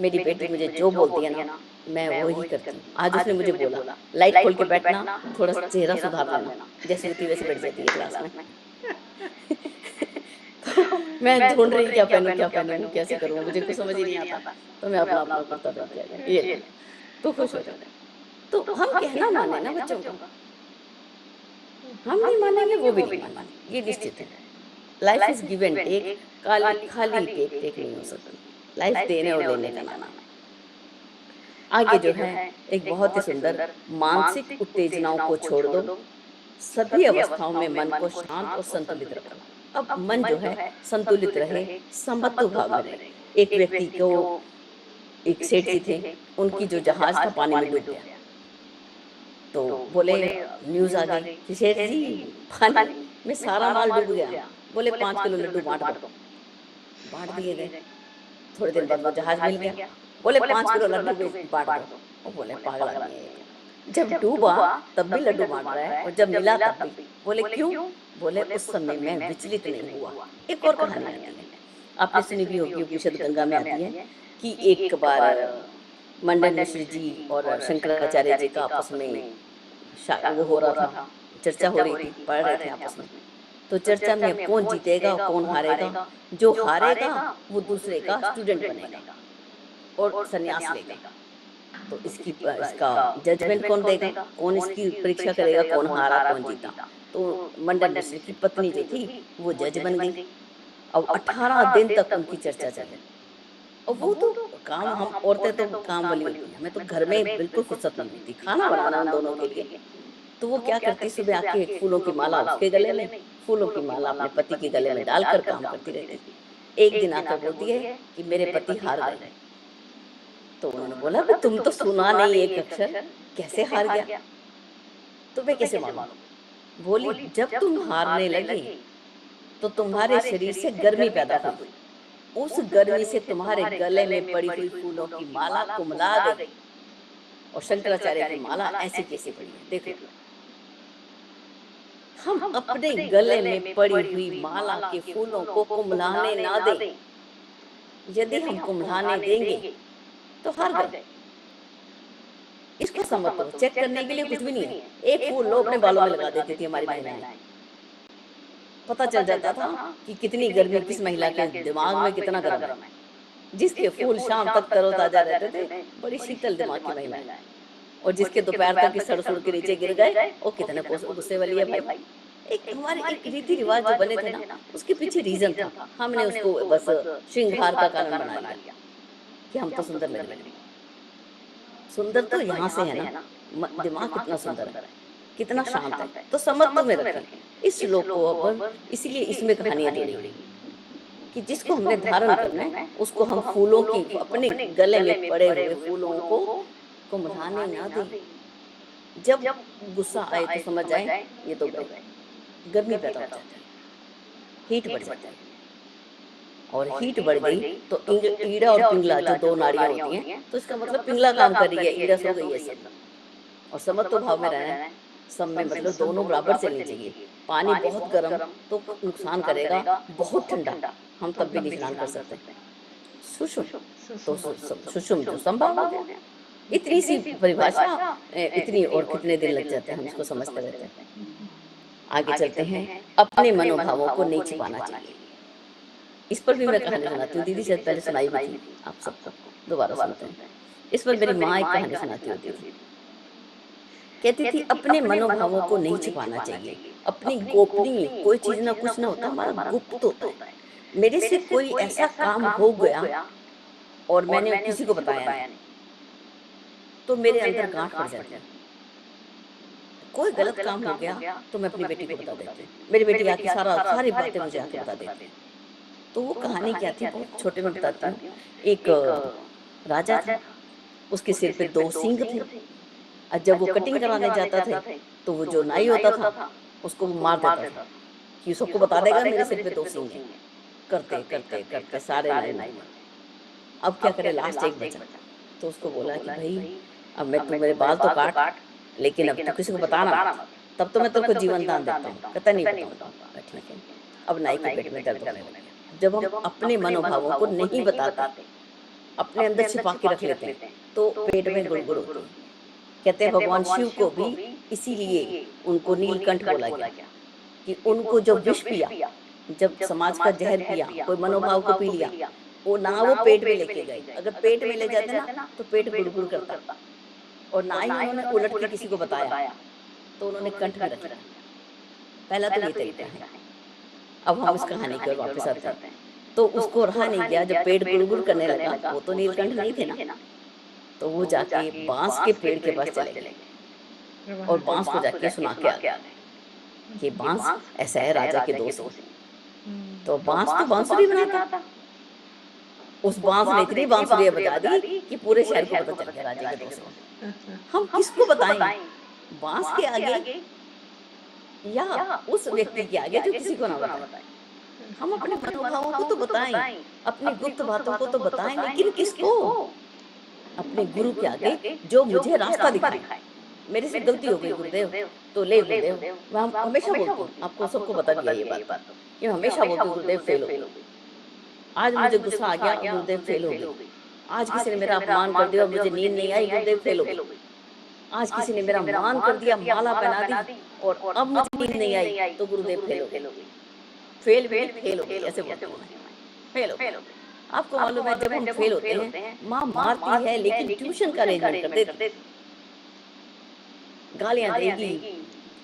मेरी बेटी मुझे जो बोलती है ना मैं वो ही करती हूँ। आज उसने मुझे बोला लाइट खोल के बैठना, थोड़ा सा चेहरा सुधार लेना, जैसे होती वैसे बैठ जाती है क्लास में। तो मैं ढूंढ रही क्या पहनूं कैसे करूँ, मुझे कुछ समझ ही नहीं आता। तो मैं अपना अपना कुर्ता पहन के आ गई, ये तो खुश हो जाते। तो हम कहना माने ना बच्चों का, हम नहीं मानेंगे वो भी नहीं मानेंगे, ये निश्चित है। Life is give and take, खाली खाली टेक टेक नहीं हो सकती। लाइफ देने और लेने का नाम है। आगे जो है एक बहुत ही सुंदर, मानसिक उत्तेजनाओं को छोड़ दो, सभी अवस्थाओं में मन को शांत और संतुलित रखो। अब मन जो है संतुलित रहे, समत्व भाव में रहे। एक व्यक्ति को, एक सेठ जी थे, उनकी जो जहाज था पानी में डूब गया। तो बोले, न्यूज आ गई कि सेठ जी पानी में सारा माल डूब गया। बोले 5 किलो लड्डू बांट दो, बांट दिए गए। थोड़े दिन बाद वो जहाज मिल गया। बोले 5 किलो लड्डू बांट दो। वो बोले पागल आदमी है ये। जब डूबा तब भी लड्डू बांट रहा है और जब मिला तब भी। बोले क्यों? बोले उस समय मैं विचलित नहीं हुआ। एक और कहानी आती है, आपने सुनी भी होगी, उपनिषद गंगा में आती है कि एक बार मंडन मिश्र जी और शंकराचार्य जी का आपस में वो हो रहा था, चर्चा हो रही थी, पढ़ रहे थे आपस में। तो चर्चा में अब कौन जीतेगा और कौन हारेगा। जो हारेगा वो दूसरे का स्टूडेंट बनेगा और संन्यास लेगा। तो इसका जजमेंट कौन देगा, कौन इसकी परीक्षा करेगा, कौन हारा कौन जीता। तो मंडन मिश्र की पत्नी जो थी वो जज बन गई। अब 18 दिन तक उनकी चर्चा चली। और वो तो काम, हम औरतें तो काम वाली होती हैं, हमें तो घर में बिल्कुल फुर्सत नहीं मिलती खाना बनाना उन दोनों के लिए। तो वो क्या करती, सुबह आके फूलों की माला उसके गले में, फूलों की माला अपने पति के गले में डालकर काम करती रहती थी। एक दिन आकर बोलती है कि मेरे पति हार गए। तो उन्होंने बोला कि तुम तो सुना नहीं एक अक्षर, कैसे हार गया, तुम्हें कैसे मालूम? बोली जब तुम हारने लगे तो तुम्हारे शरीर से गर्मी पैदा हुई, उस गर्मी से तुम्हारे गले में पड़ी हुई फूलों की माला कुमला गई। और शंकराचार्य की माला ऐसी कैसी पड़ी है, देखो। हम अपने गले में पड़ी हुई माला के फूलों को कुम्हलाने ना दें। यदि हम कुम्हलाने देंगे तो हार गए। इसको समझो, चेक करने के लिए कुछ भी नहीं है। एक फूल लो अपने बालों में लगा देती थी हमारी महिलाएं, पता चल जाता था कि कितनी गर्मी किस महिला के दिमाग में कितना गर्म है। जिसके फूल शाम तक तरोताजा रहते थे, बड़ी शीतल दिमाग की महिलाएं। और जिसके दोपहर तक सड़ सुड़ के नीचे गिर गए, वो कितने गुस्से वाली है भाई। एक हमारे एक रीति रिवाज जो बने थे ना, उसके पीछे रीजन था। हमने उसको बस श्रृंगार का कारण बना लिया कि हम तो सुंदर लग रहे हैं। सुंदर तो यहाँ से है ना, दिमाग कितना सुंदर है, कितना शांत है। तो समत्व में रखें इस श्लोक को अपन, इसलिए इसमें कहानियां जोड़ी कि जिसको हमने धारण करना है उसको हम फूलों की, अपने गले में पड़े हुए फूलों को कुम्हलाने ना दें। जब गुस्सा आए तो समझ जाए ये तो गर्मी पैदा हो जाती है, हीट बढ़ जाती है। और हीट बढ़ गई तो ईड़ा और पिंगला जो दो नाड़ियां होती हैं, तो इसका मतलब पिंगला काम कर रही है, ईड़ा सो गई है सब। और समत्व भाव में रहना है, सब में मतलब दोनों बराबर चलनी चाहिए। पानी बहुत गर्म तो नुकसान करेगा, बहुत ठंडा हम तब भी नहीं स्नान कर सकते। सुषुम तो सुषुम जो संभव हो गया। इतनी सी परिभाषा, इतनी और कितने दिन लग जाते हैं हम इसको समझते रहते हैं। आगे चलते हैं। अपने मनोभावों को नहीं छिपाना चाहिए। इस पर भी मैं कहानी सुनाती हूँ, दीदी शायद पहले सुनाई भी थी आप सबको, दोबारा सुनते हैं। इस पर मेरी माँ एक कहानी सुनाती होती थी, कहती थी अपने मनोभावों को नहीं छिपाना चाहिए। अपनी गोपनीय कोई चीज ना कुछ ना होता, हमारा गुप्त होता है। मेरे से कोई ऐसा काम हो गया और मैंने किसी को बताया नहीं, तो मेरे अंदर गांठ पड़ जाती है। कोई गलत काम हो गया तो मैं अपनी बेटी को बता देती हूँ, मेरी बेटी आके सारी बातें मुझे आके बता देती है। तो वो कहानी क्या थी, बहुत छोटे में बताती हूँ। एक राजा था, उसके सिर पे दो सींग थे। और जब वो कटिंग कराने जाता था तो वो जो नाई होता था उसको वो मार देता था कि सबको बता देगा मेरे सिर पे दो सींग हैं। करते करते करते सारे नाई मर गए। अब क्या करे, लास्ट एक बचा। तो उसको बोला कि भाई अब मैं, तू मेरे बाल तो काट, लेकिन अब तू किसी को बताना मत, तब तो मैं तेरे को जीवन दान देता हूँ। कहता नहीं बताऊंगा। ठीक है। अब नाई के पेट में दर्द होने लगा। जब हम अपने मनोभावों को नहीं बताते, अपने अंदर छिपा के रख लेते हैं, तो पेट में गुड़गुड़ होती है। कहते हैं भगवान शिव को भी इसीलिए उनको नीलकंठ बोला गया कि उनको जब विष पिया, जब समाज का जहर पिया, कोई मनोभाव को पी लिया, वो ना वो पेट में लेके गए। अगर पेट में ले जाते ना तो पेट गुड़गुड़ करता, और ना ही उन्होंने उलट के किसी को बताया, तो उन्होंने कंठ में रख लिया। पहला तो ये तरीका है। अब हम इस कहानी की ओर वापस आते हैं। तो उसको रहा नहीं गया, जब पेट गुड़गुड़ करने लगा, वो तो नीलकंठ नहीं थे ना, तो वो जाके बांस के पेड़ के पास चले गए और बांस को जाके सुना के आ गए कि बांस ऐसा है, राजा के दोस्त। तो बांस तो बांसुरी बनाता, उस बांस ने इतनी बांसुरी बजा दी कि पूरे शहर को पता चल गया राजा के दोस्त को। हम किसको बताएं, बांस के आगे या उस व्यक्ति के आगे जो किसी को ना बताए। हम अपने मनोभावों को तो बताएं, अपनी गुप्त बातों को तो बताएं, लेकिन किसको? अपने गुरु के आगे जो मुझे रास्ता दिखाए। मेरे से गलती हो गई गुरुदेव, तो ले गुरुदेव, मैं हमेशा बोलती हूँ, आपको सबको बता दिया ये बात कि मैं हमेशा बोलती हूँ गुरुदेव फेल हो गई। आज मुझे गुस्सा आ गया, गुरुदेव फेल हो गई। आज किसी ने मेरा अपमान कर दिया और मुझे नींद नहीं आई, गुरुदेव फेल हो गई। आज किसी ने मेरा मान कर दिया, माला पहना दी और अब मुझे नींद नहीं आई, तो गुरुदेव फेल हो गई। फेल भी फेल हो गई, ऐसे बोलती हूँ मैं, फेल हो गई। आपको मालूम है, जब हम फेल होते हैं, माँ मारती है लेकिन ट्यूशन का अरेंजमेंट कर देती, गालियां देगी,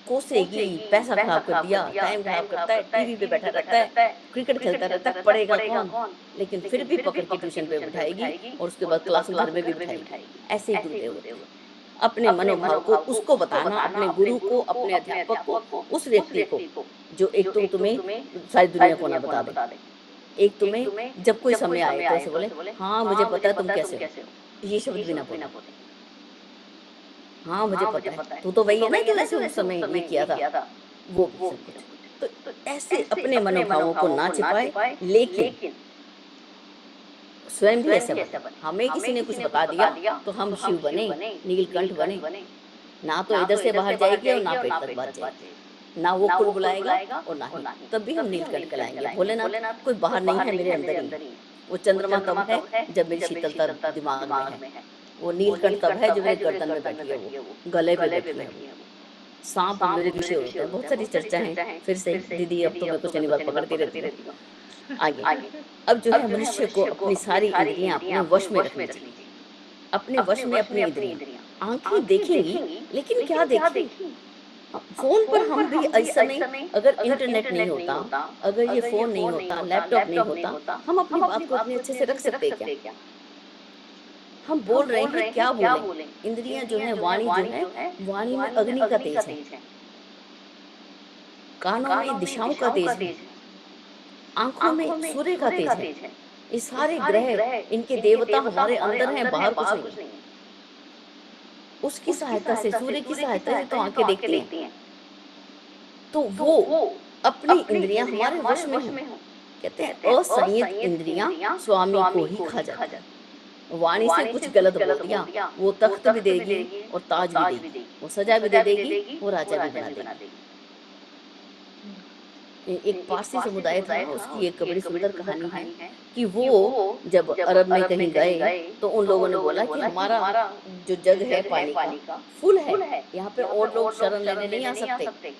कोसेगी, पैसा खराब कर दिया, टाइम खराब करता है, टीवी पे बैठा रहता है, क्रिकेट खेलता रहता है, पढ़ेगा कौन? लेकिन फिर भी पकड़ के ट्यूशन पे बिठाएगी और उसके बाद क्लास में घर में भी बिठाएगी। ऐसे ही गुरुदेव होते हैं। अपने मनोभाव को उसको बताना, अपने गुरु को, अपने अध्यापक को, उस व्यक्ति को जो एक तो तुम्हें सारी दुनिया को ना बता दे, एक तुम्हें जब कोई समय आए तो ऐसे बोले हाँ मुझे पता है तुम कैसे हो, ये शब्द भी ना बोले। हाँ मुझे पता है, तू तो वही है ना जो ऐसे उस समय ये किया था, वो सब कुछ। तो ऐसे अपने मनोभावों को ना छिपाए, लेकिन स्वयं भी ऐसा बने। हमें किसी ने कुछ बता दिया तो हम शिव बने, नीलकंठ बने, ना तो इधर से बाहर जाएगी और ना पेट तक बात जाएगी, ना वो कुल बुलाएगा और ना ही, तब भी हम नीलकंठ कहलाएंगे। भोलेनाथ कोई बाहर नहीं है, मेरे अंदर ही है। वो चंद्रमा तब है जब मेरी शीतलता दिमाग में है, वो नीलकंठ तब है जब मेरे गर्दन में बैठी है, वो गले पे बैठी है, वो सांप मेरे विषय होते हैं। बहुत सारी चर्चा है। फिर से दीदी अब तो मैं कुछ शनिवार पकड़ती रहती हूँ। आगे अब जो है मनुष्य को अपनी सारी इंद्रियां अपने वश में रखनी चाहिए। अपने वश में अपनी इंद्रियां, आंखें देखेंगी लेकिन क्या देखें। फोन पर हम भी इस समय, अगर इंटरनेट नहीं होता, अगर ये फोन नहीं होता, लैपटॉप नहीं होता, हम अपनी बात को इतने अच्छे से रख सकते हैं क्या? हम बोल रहे हैं, क्या बोलें? इंद्रियां जो है, वाणी जो है, वाणी में अग्नि का तेज है, कानों में दिशाओं का तेज है, आंखों में सूर्य का तेज है। ये सारे ग्रह, इनके देवता हमारे अंदर हैं, बाहर कुछ नहीं है। उसकी सहायता से, सूर्य की सहायता से तो आंखें देखती हैं। तो वो अपनी इंद्रियां हमारे वश में हो। कहते हैं असंयत इंद्रियां स्वामी को ही खा जाती हैं। वाणी से कुछ गलत बोल दिया, वो तख्त भी देगी और ताज भी देगी, वो सजा भी दे देगी, वो राजा भी बना देगी। एक पारसी समुदाय था, उसकी एक बड़ी सुंदर कहानी है कि वो जब अरब में कहीं गए तो उन लोगों ने बोला कि हमारा जो जग है पानी का फुल है, यहाँ पे और लोग शरण लेने नहीं आ सकते।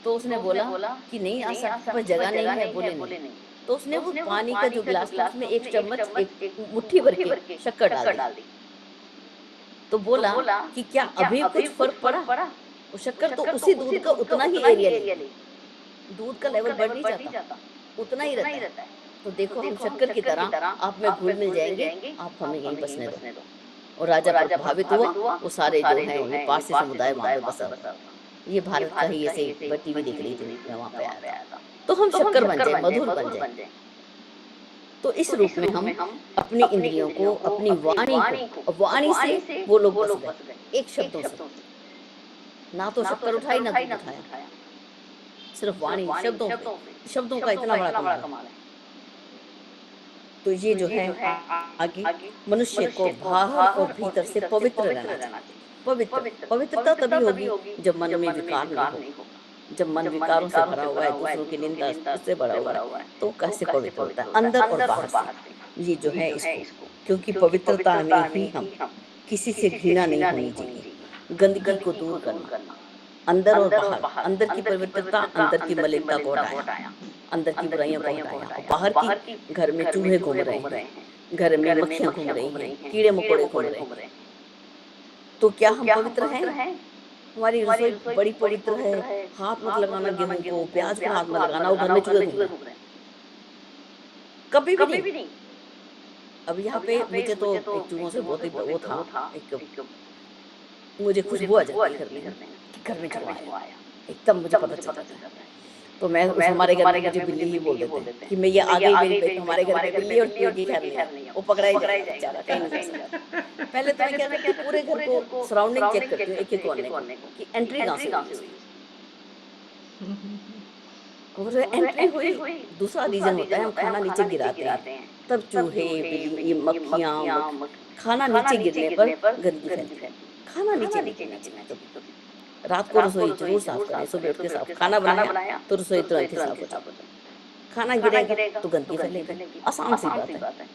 तो उसने बोला कि नहीं आ सकते, पर जगह नहीं है। बोले नहीं। तो उसने वो पानी का जो गिलास था उसमें एक चम्मच, एक मुट्ठी भर के शक्कर डाल दी। तो बोला कि क्या अभी कुछ फर्क पड़ा? वो शक्कर तो उसी दूध का उतना ही एरिया ले, दूध का लेवल बढ़ नहीं जाता, उतना ही रहता है। तो देखो हम शक्कर की तरह आप में घुल मिल जाएंगे, आप हमें यहीं बसने दो। और राजा प्रभावित हुआ, वो सारे जो है ये पारसी समुदाय वहां पे बसा था। ये भारत का ही ऐसे टीवी देख रही थी, मैं वहां पे आया था। तो हम शक्कर बन जाए, मधुर बन जाए। तो इस रूप में हम अपनी इंद्रियों को, अपनी वाणी को, वाणी से वो लोग बस गए एक शब्दों से। ना तो शक्कर उठाई ना दूध उठाया, सिर्फ वाणी, शब्दों पे। शब्दों का इतना बड़ा कमाल है। तो ये जो है आगे मनुष्य को बाहर और भीतर से पवित्र रहना चाहिए। पवित्रता तभी होगी जब मन में विकार नहीं हो। जब मन विकारों से भरा हुआ है, दूसरों की निंदा उससे भरा हुआ है, तो कैसे पवित्र होता है अंदर और बाहर से। ये जो है इसको, क्योंकि पवित्रता में ही हम, किसी से घृणा नहीं होनी चाहिए, गंदगी को दूर करना, अंदर और बाहर। अंदर की पवित्रता, अंदर की मलिनता को हटाया, अंदर की बुराइयों को हटाया, और बाहर की, घर में चूहे घूम रहे हैं, घर में मक्खियां घूम रही हैं, कीड़े मकोड़े घूम रहे हैं, तो क्या हम पवित्र हैं? हमारी रसोई बड़ी पवित्र है, हाथ मत लगाना गेहूं को, प्याज को हाथ मत लगाना, वो घर में चूहे घूम रहे हैं, कभी भी नहीं। अब यहाँ पे मुझे तो एक चूहों से बहुत ही वो था, एक मुझे खुशबू आ जाती घर में कि घर में चूहा आया, एकदम मुझे पता चल जाता है। तो मैं उस हमारे घर में मुझे बिल्ली ही बोल देते हैं कि मैं ये आ गई मेरी बेटी, हमारे घर में बिल्ली और चूहे की खैर नहीं है, वो पकड़ा ही जाएगा बेचारा, कहीं नहीं जा सकता। पहले तो मैं क्या करती हूँ, पूरे घर को सराउंडिंग चेक करती हूँ, एक एक कोने को कि एंट्री कहाँ से हुई। और एंट्री हुई, दूसरा रीजन होता है हम खाना नीचे गिराते हैं, तब चूहे, बिल्ली, ये मक्खियाँ, खाना नीचे गिरने पर गंदगी फैलती है। खाना नीचे नहीं गिरना चाहिए कभी। रात को रसोई जरूर साफ करें, सुबह उठ के साफ। खाना बनाया तो रसोई तुरंत ही साफ हो जाए। खाना गिरेगा तो गंदगी फैलेगी, आसान सी बात है।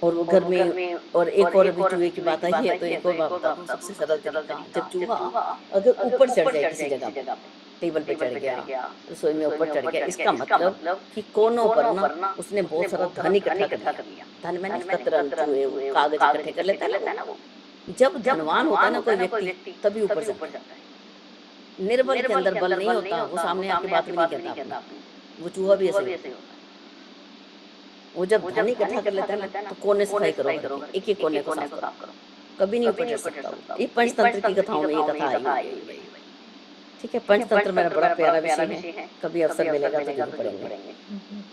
और वो घर में, और एक और अभी चूहे की बात आई है तो एक और बात बता दूं, सबसे सरल तरीका। जब चूहा अगर ऊपर चढ़ जाए किसी जगह पे, टेबल पे चढ़ गया, रसोई में ऊपर चढ़ गया, इसका मतलब कि कोनों पर ना उसने बहुत सारा धन इकट्ठा कर लिया। धन मैंने कतरन, चूहे कागज इकट्ठे कर लेता है ना वो। जब धनवान होता है ना कोई व्यक्ति, तभी ऊपर जाता है। निर्बल के अंदर बल नहीं होता, वो सामने आके बात भी नहीं कहता। वो चूहा भी ऐसे होता है। वो जब धन इकट्ठा कर लेता है ना, तो कोने सफाई करो, एक एक कोने को साफ करो, कभी नहीं ऊपर चढ़ सकता। ये पंचतंत्र की कथाओं में ये कथा आई हुई है। ठीक है, पंचतंत्र मेरा बड़ा प्यारा विषय है, कभी अवसर मिलेगा तो जरूर पढ़ेंगे।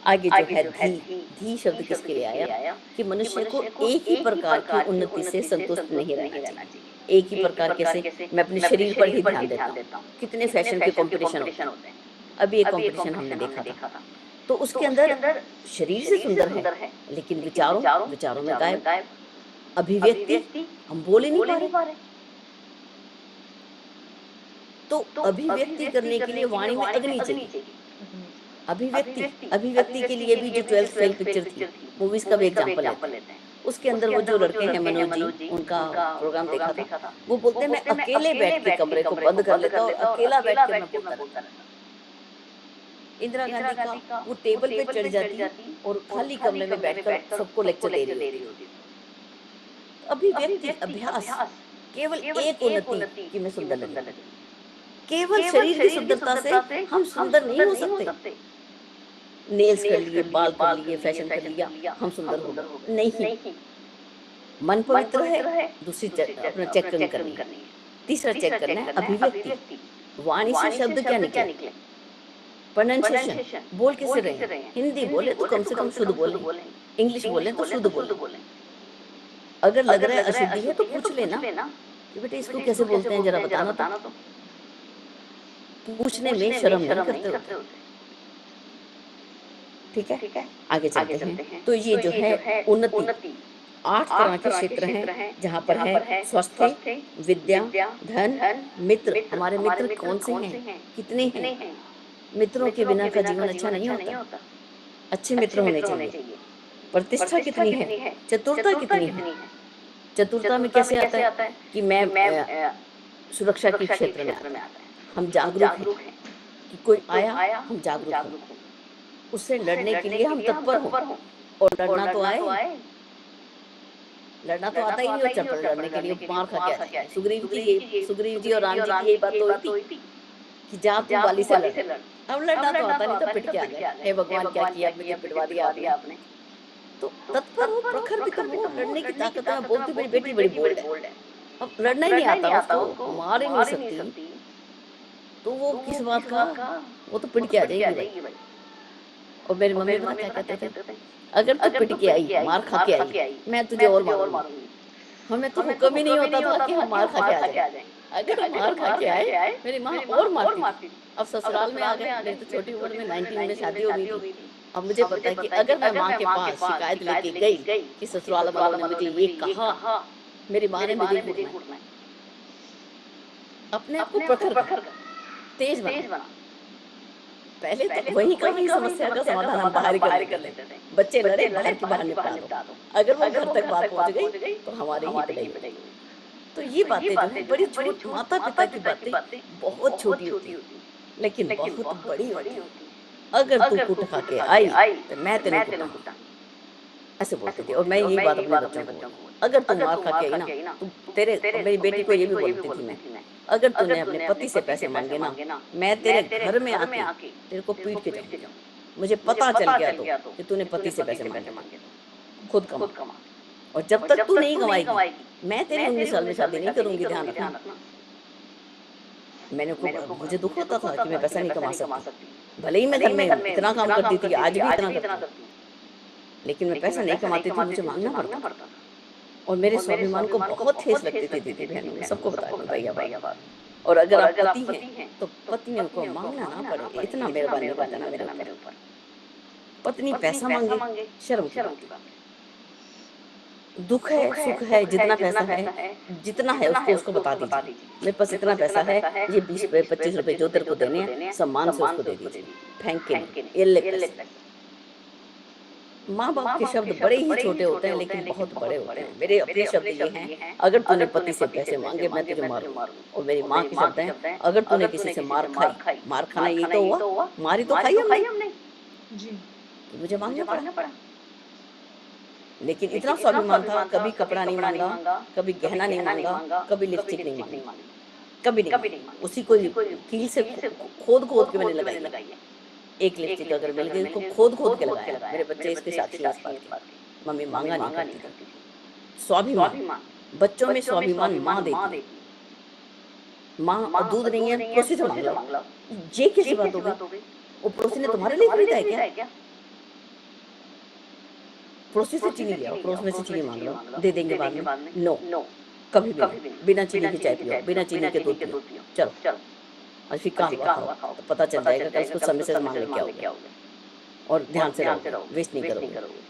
आगे जो है धी, धी शब्द किसके लिए आया कि मनुष्य को एक ही प्रकार की उन्नति से संतुष्ट नहीं रहना चाहिए। एक ही प्रकार कैसे? मैं अपने शरीर पर ही ध्यान देता हूँ। कितने फैशन के कंपटीशन होते हैं, अभी एक कंपटीशन हमने देखा था, तो उसके अंदर शरीर से सुंदर है, लेकिन विचारों विचारों में गायब। अभिव्यक्ति हम बोल ही नहीं पा रहे। तो अभिव्यक्ति करने के लिए वाणी में अग्नि चाहिए। अभिव्यक्ति अभिव्यक्ति के लिए भी जो 12th फेल पिक्चर थी, मूवीज का भी एग्जांपल लेते हैं। उसके अंदर वो जो लड़के हैं मनोज जी, उनका प्रोग्राम देखा था। वो बोलते हैं मैं अकेले बैठ के कमरे को बंद कर लेता और अकेला बैठ के मैं बोलता रहता। इंदिरा गांधी का वो टेबल पे चढ़ जाती और खाली कमरे में बैठकर सबको लेक्चर दे रही होती। अभिव्यक्ति अभ्यास केवल एक उन्नति कि मैं सुंदर लगूं। केवल शरीर की सुंदरता से हम सुंदर नहीं हो सकते। नेल्स कर लिए, बाल कर लिए, फैशन कर लिया, हम सुंदर हो गए नहीं। मन पवित्र है, दूसरी अपना चेक करनी है। तीसरा चेक करना है अभिव्यक्ति। वाणी से शब्द क्या निकले, प्रोनाउंसिएशन बोल कैसे रहे। हिंदी बोले तो कम से कम शुद्ध बोले, इंग्लिश बोले तो शुद्ध बोले। अगर लग रहा है अशुद्धि है तो पूछ लेना कि बेटे इसको कैसे बोलते हैं, जरा बताना तो। पूछने में शर्म नहीं करते होते। ठीक है, आगे चलते हैं। तो ये जो है उन्नति 8 तरह के क्षेत्र हैं, जहाँ पर है स्वास्थ्य, विद्या, धन, मित्र। हमारे मित्र कौन से हैं, कितने हैं। मित्रों के बिना का जीवन अच्छा नहीं होता। अच्छे मित्र होने चाहिए। प्रतिष्ठा कितनी है, चतुरता कितनी है। चतुरता में कैसे आता है कि मैं सुरक्षा के क्षेत्र में आता है। हम जागरूक हैं कि कोई आया, हम जागरूक हैं। उससे लड़ने के लिए हम तत्पर हो, और लड़ना तो आए। लड़ना तो आता ही नहीं, और चप्पल लड़ने के लिए मार खा के आते हैं। सुग्रीव जी और राम जी की यही बात तो हुई थी कि जा तू बाली से लड़। अब लड़ना तो आता नहीं, तो पिट के आ गए। हे भगवान क्या किया, मुझे पिटवा दिया आपने। तो तत्पर हो, प्रखर भी तो हो, लड़ने की ताकत है। बोलती मेरी बेटी बड़ी बोल्ड है, अब लड़ना ही नहीं आता उसको, मार ही नहीं सकती, तो वो किस बात का, वो तो पिट के आ जाएगी भाई। और मेरी मम्मी पता क्या कहते थे, अगर तू पिट के आई, मार खा के आई, मैं तुझे और मारूंगी। हमें तो हुक्म ही नहीं होता था कि हम मार खा के आ जाए। अगर हम मार खा के आए, मेरी माँ और मारती। अब ससुराल में आ गए, मेरी तो छोटी उम्र में 19 में शादी हो गई थी। अब मुझे पता है कि अगर मैं माँ के पास शिकायत लेके गई कि ससुराल वालों ने मुझे ये कहा, मेरी माँ ने मुझे घूरना है। अपने आप को प्रखर तेज बना। पहले तो वही का वही समस्या का समाधान हम बाहर ही कर लेते थे। बच्चे लड़े, बाहर के बाहर निपटा दो। अगर वो घर तक बात पहुंच गई तो हमारे ही पिटाई। तो ये बातें जो है बड़ी छोटी, माता पिता की बातें बहुत छोटी होती, लेकिन बहुत बड़ी होती। अगर तू कुट खा के आई तो मैं तेरे कुटा, ऐसे बोलती थी। और मैं यही बात अपने बच्चों को, अगर तू मार खा के आई ना, तू तेरे, मेरी बेटी को ये भी बोलती थी मैं, अगर तूने अपने पति से पैसे मांगे ना, मैं तेरे घर में आके तेरे को पीट के जाऊंगी। मुझे पता चल गया तो कि तूने पति से पैसे मांगे, खुद कमा। और जब तक तू नहीं कमाएगी, मैं तेरी 19 साल में शादी नहीं करूंगी, ध्यान रखना। मुझे दुख होता था कि मैं पैसा नहीं कमा सकती। भले ही मैं घर में इतना काम करती थी, आज भी इतना करती, लेकिन मैं पैसा नहीं कमाती थी, मुझे मांगना पड़ता। और मेरे स्वाभिमान को बहुत ठेस लगती थी दीदी बहनों में, सबको बता दूं भैया बात। और अगर आप पति हैं तो पत्नियों को मांगना ना पड़े, इतना मेहरबानी कर देना मेरे ऊपर। पत्नी पैसा मांगे, शर्म की बात। दुख है, सुख है, जितना पैसा है, जितना है उसको बता दीजिए, मेरे पास इतना पैसा है, ये 20-25 रुपए जो तेरे को देने हैं सम्मान से उसको दे दीजिए, फेंक के नहीं, ये ले पैसे। माँ बाप के शब्द बड़े ही छोटे होते हैं, लेकिन बहुत बड़े होते हैं। मेरे अपने शब्द ये हैं, अगर तूने पति से पैसे मांगे मैं तुझे मारूंगा। और मेरी माँ के शब्द हैं, अगर तूने किसी से मार खाई, मार खाना ये तो हुआ, मारी तो खाई हमने जी, मुझे मांगना पड़ा। लेकिन इतना स्वाभिमान था, कभी कपड़ा नहीं मांगा, कभी गहना नहीं मांगा, कभी लिपस्टिक नहीं मांगी, कभी नहीं। उसी को कील से खोद के मैंने लगाई है। एक लिपस्टिक अगर मिल गई उसको खोद के लगाया। मेरे बच्चे इसके साक्षी हैं इस बात के। मम्मी मांगा नहीं करती थी। स्वाभिमान, बच्चों में स्वाभिमान माँ देती। माँ दूध नहीं है, पड़ोसी से मांग लो। ये कैसी बात हो गई? वो पड़ोसी ने तुम्हारे लिए खरीदा है क्या? पड़ोसी से चीनी लिया, पड़ोस में से चीनी मांग लो, दे देंगे बाद में। नो, कभी भी बिना चीनी के चाय पियो, बिना चीनी के दूध पियो। चलो, और फिर काम खाओ, तो पता चल जाएगा कि उसको समय से मान लेके आओगे और ध्यान से रहोगे, वेस्ट नहीं करोगे।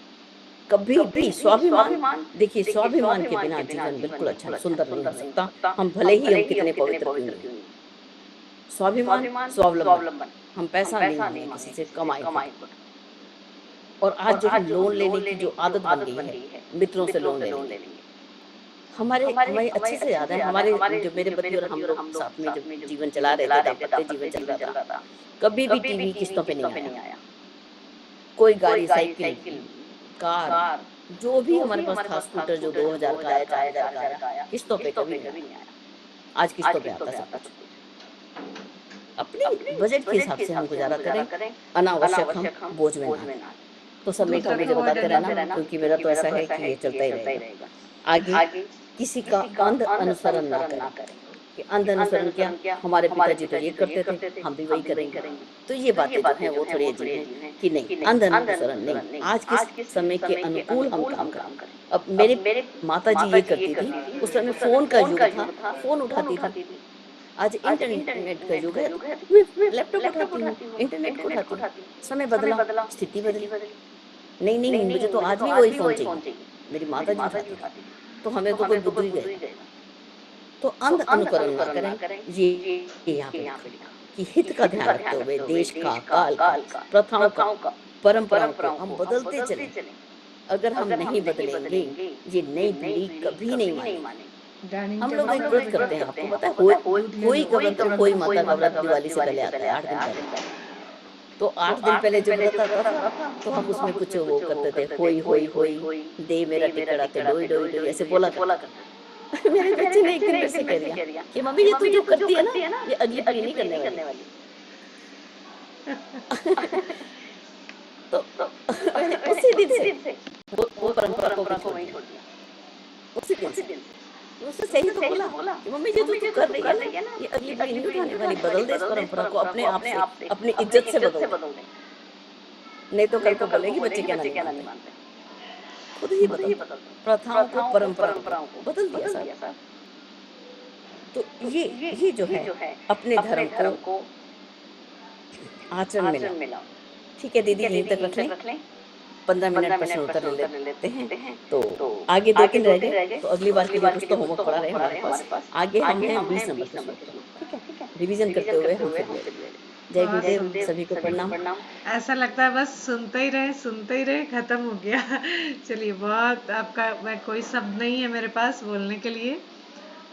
कभी भी स्वाभिमान, देखिए स्वाभिमान के बिना जीवन बिल्कुल अच्छा सुंदर नहीं हो सकता, हम भले ही हम कितने पवित्र क्यों नहीं। स्वाभिमान, स्वावलंबन, हम पैसा नहीं मांगे किसी से, कमाए खुद। और आज जो हम लोन लेने की जो आदत बन गई है, मित्रों से लोन ले लेंगे। हमारे हमें अच्छे से याद है, हमारे जो मेरे पति और हम लोग साथ में जब जीवन चला रहे थे, दाम्पत्य जीवन चल रहा था, कभी भी टीवी किस्तों पे नहीं आया। कोई गाड़ी, साइकिल, कार, जो भी हमारे पास था, स्कूटर जो 2000 का आया, 4000 का आया, किस्तों पे कभी नहीं आया। आज किस्तों पे आता सब कुछ। अपने बजट के हिसाब से हम गुजारा करें, अनावश्यक हम बोझ में ना आए। तो सब मेरे को मुझे बताते रहना, क्योंकि मेरा तो ऐसा है कि ये चलता ही रहेगा। आगे किसी का अंध अनुसरण ना करें, कि अंध अनुसरण क्या, हमारे पिताजी तो ये करते थे, हम भी वही करेंगे। तो ये बातें जो हैं वो थोड़ी अजीब हैं कि नहीं, अंध अनुसरण नहीं, आज के समय के अनुकूल हम काम करें। अब मेरे माता जी ये करती थी, उस समय फोन का युग था, फोन उठाती थी। आज इंटरनेट का युग है, मैं लैपटॉप उठाती हूँ, इंटरनेट को उठाती हूँ। समय बदला, स्थिति बदली। नहीं नहीं, मुझे तो आज भी वही फोन चाहिए, मेरी माता जी उठाती थी, तो हमें तो कोई बुद्धि गई। तो अंध अनुकरण ना करें, ये यहाँ पे लिखा कि हित का ध्यान रखते हुए देश का, काल का, प्रथाओं का, परंपराओं को हम बदलते चले। अगर हम नहीं बदलेंगे, ये नई पीढ़ी कभी नहीं मानेगी। हम लोग एक व्रत करते हैं, आपको पता है, कोई का व्रत और कोई माता का व्रत दिवाली से पहले आता है, 8 दिन पहले। तो 8 दिन पहले जब व्रत आता था, तो हम उसमें कुछ वो करते थे, होई होई होई, दे मेरा टिकड़ा ते डोई डोई डोई, ऐसे बोला करते। मेरे बच्चे ने एक दिन मेरे से कह दिया कि मम्मी ये तू जो करती है ना, ये अगली पीढ़ी नहीं करने वाली। तो उसी दिन से वो परंपरा को वहीं छोड़ दिया, उसी दिन से। उसने सही तो बोला कि मम्मी ये तू कर रही है ना, ये अगली पीढ़ी नहीं उठाने वाली, बदल दे इस परंपरा को, अपने आप से, अपनी इज्जत से बदल दे। नहीं तो कल को बोलेगी बच्चे क्या नहीं मानते। खुद ही बदल, प्रथाओं को, परंपराओं को बदल दिया साहब। तो ये जो है, अपने धर्म को आचरण में लाओ। ठीक है दीदी, यहीं तक रख लें, 15 मिनट प्रश्न उत्तर ले लेते हैं। तो आगे 2-3 रह गए, तो अगली बार के लिए कुछ तो होमवर्क पड़ा रहे हमारे पास। आगे हम हैं 20 नंबर प्रश्न, ठीक है, रिवीजन करते हुए हम फिर ले। जय गुरुदेव, सभी को प्रणाम। ऐसा लगता है बस सुनते ही रहे, खत्म हो गया। चलिए, बहुत आपका, मैं कोई शब्द नहीं है मेरे पास बोलने के लिए,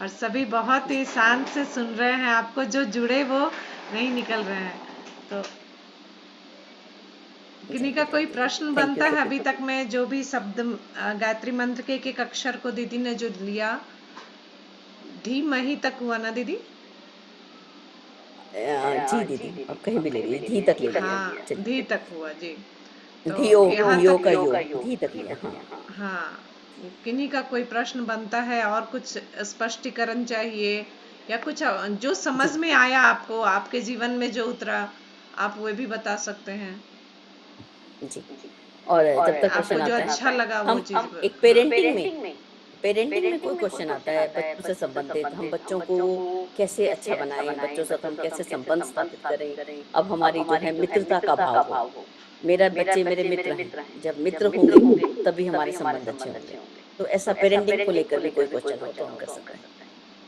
और सभी बहुत ही शांत से सुन रहे हैं आपको, जो जुड़े वो नहीं निकल रहे हैं। तो किन्हीं का कोई प्रश्न बनता है अभी तक में, जो भी शब्द गायत्री मंत्र के एक अक्षर को दीदी ने जो लिया, धी मही तक हुआ ना दीदी? जी दीदी, अब कहीं भी ले लीजिए, धी तक ले लिया। हाँ, धी तक हुआ जी। तो धियो, यहाँ धियो तक का यो, धी तक लिया। हाँ, किन्हीं का कोई प्रश्न बनता है और कुछ स्पष्टीकरण चाहिए, या कुछ जो समझ में आया आपको, आपके जीवन में जो उतरा, आप वो भी बता सकते हैं जी। और जब तक आपको क्वेश्चन जो आता अच्छा है, लगा वो चीज। हम एक पेरेंटिंग में कोई क्वेश्चन आता है बच्चों से संबंधित, हम बच्चों को कैसे अच्छा बनाएं, बच्चों से हम कैसे संबंध स्थापित करें। अब हमारी जो है मित्रता का भाव हो, मेरा बच्चे मेरे मित्र हैं, जब मित्र होंगे तभी हमारे संबंध अच्छे होंगे। तो ऐसा पेरेंटिंग को लेकर भी कोई क्वेश्चन हो तो हम कर सकते हैं।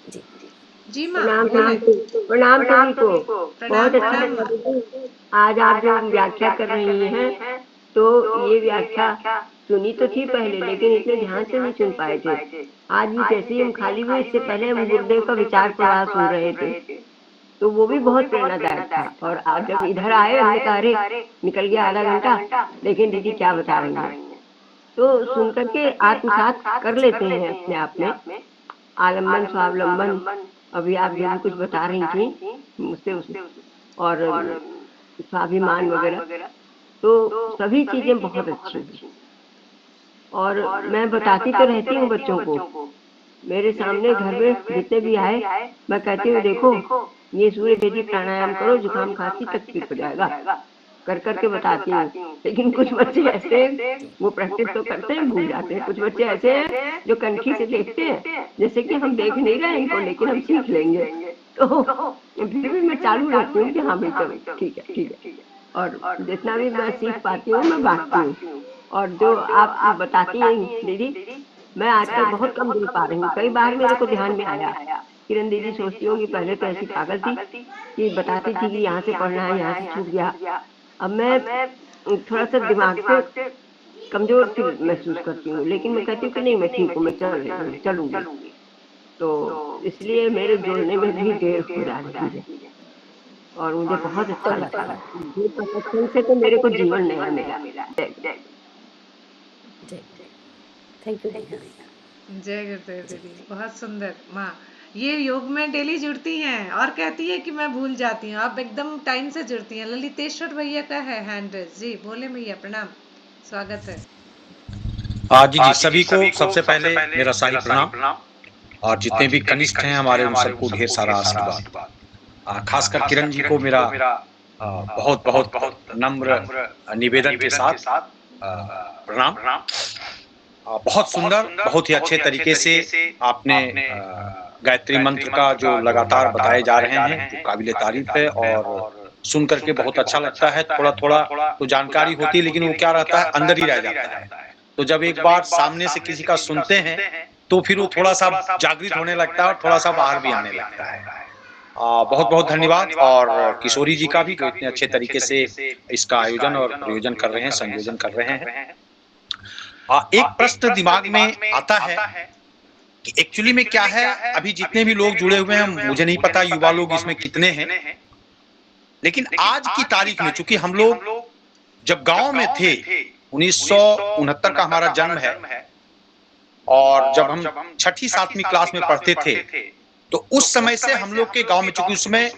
जी जी माँ, प्रणाम सभी को। बहुत अच्छा प्रणाम लगा दीदी, आज आप जो व्याख्या कर रही हैं, तो ये व्याख्या सुनी तो थी पहले, लेकिन इतने ध्यान से नहीं सुन पाए थे। आज भी जैसे ही हम खाली हुए, इससे पहले हम गुरुदेव का विचार प्रवाह सुन रहे थे, तो वो भी बहुत प्रेरणादायक था। और आज जब इधर आए, हमने कहा अरे निकल गया आधा घंटा, लेकिन दीदी क्या बता रही हैं, तो सुन करके आत्मसात कर लेते हैं अपने आप में। आलम्बन, स्वावलंबन, अभी आप जो भी कुछ बता रही थी मुझसे और स्वाभिमान वगैरह, तो सभी चीजें बहुत अच्छी हैं। और मैं बताती तो रहती हूँ बच्चों को, मेरे सामने घर में जितने भी आए, मैं कहती हूँ देखो ये सूर्य भेदी प्राणायाम करो, जुकाम खांसी तक ठीक हो जाएगा, कर करके बताती हूँ। लेकिन कुछ बच्चे ऐसे हैं, वो प्रैक्टिस तो करते हैं, भूल जाते हैं। कुछ बच्चे ऐसे हैं जो कनखी से देखते हैं, जैसे कि हम देख नहीं रहे इनको, लेकिन हम सीख लेंगे। तो फिर भी मैं चालू रखती हूँ कि हाँ भाई चलो ठीक है ठीक है, और जितना भी मैं सीख पाती हूँ मैं बांटती हूँ। और जो आप बताती हैं दीदी, मैं आजकल बहुत कम दे पा रही हूँ। कई बार मेरे को ध्यान में आया, किरण दीदी सोचती होंगी पहले तो ऐसी पागल थी कि बताती थी कि यहाँ से पढ़ना है, यहाँ से छूट गया। अब मैं थोड़ा सा दिमाग से कमजोर सी महसूस करती हूँ, लेकिन मैं कहती हूँ कि नहीं मैं ठीक हूँ, मैं चल रही हूँ, चलूंगी। तो इसलिए मेरे जुड़ने में भी देर हो जा रही है और मुझे बहुत अच्छा कोई बात लगता है। नहीं। ये प्रदर्शन से तो मेरे को जीवन नया मिला। जय जय थैंक यू दी। हाँ जय गुरुदेव दीदी, बहुत सुंदर माँ। ये योग में डेली जुड़ती हैं और कहती है कि मैं भूल जाती हूँ, आप एकदम टाइम से जुड़ती हैं। ललितेश्वर भैया का है हैंड रेज। जी बोले भैया, प्रणाम, स्वागत है। जी जी, सभी को सबसे पहले मेरा शाही प्रणाम। और जितने भी कनिष्ठ हैं हमारे उन सबको ढेर सारा आशीर्वाद। खासकर किरण जी को मेरा बहुत बहुत नम्र निवेदन के साथ प्रणाम। बहुत सुंदर, बहुत ही अच्छे तरीके से आपने गायत्री मंत्र का जो लगातार बताए जा रहे हैं, जो काबिले तारीफ है और सुन करके बहुत अच्छा लगता है। थोड़ा थोड़ा तो जानकारी होती है, लेकिन वो क्या रहता है, अंदर ही रह जाता है। तो जब एक बार सामने से किसी का सुनते हैं तो फिर वो थोड़ा सा जागृत होने लगता है और थोड़ा सा बाहर भी आने लगता है। बहुत बहुत धन्यवाद और किशोरी जी का भी, जो इतने अच्छे तरीके से इसका आयोजन और प्रयोजन कर रहे हैं, संयोजन कर रहे हैं। एक प्रश्न दिमाग में आता है कि एक्चुअली में क्या है। अभी जितने भी लोग जुड़े हुए हैं, मुझे नहीं पता युवा लोग इसमें कितने हैं, लेकिन आज की तारीख में चूंकि हम लोग जब गांव में थे, 1969 का हमारा जन्म है, और जब हम 6ठी 7वीं क्लास में पढ़ते थे तो उस समय से हम लोग के गांव में, चूंकि उसमें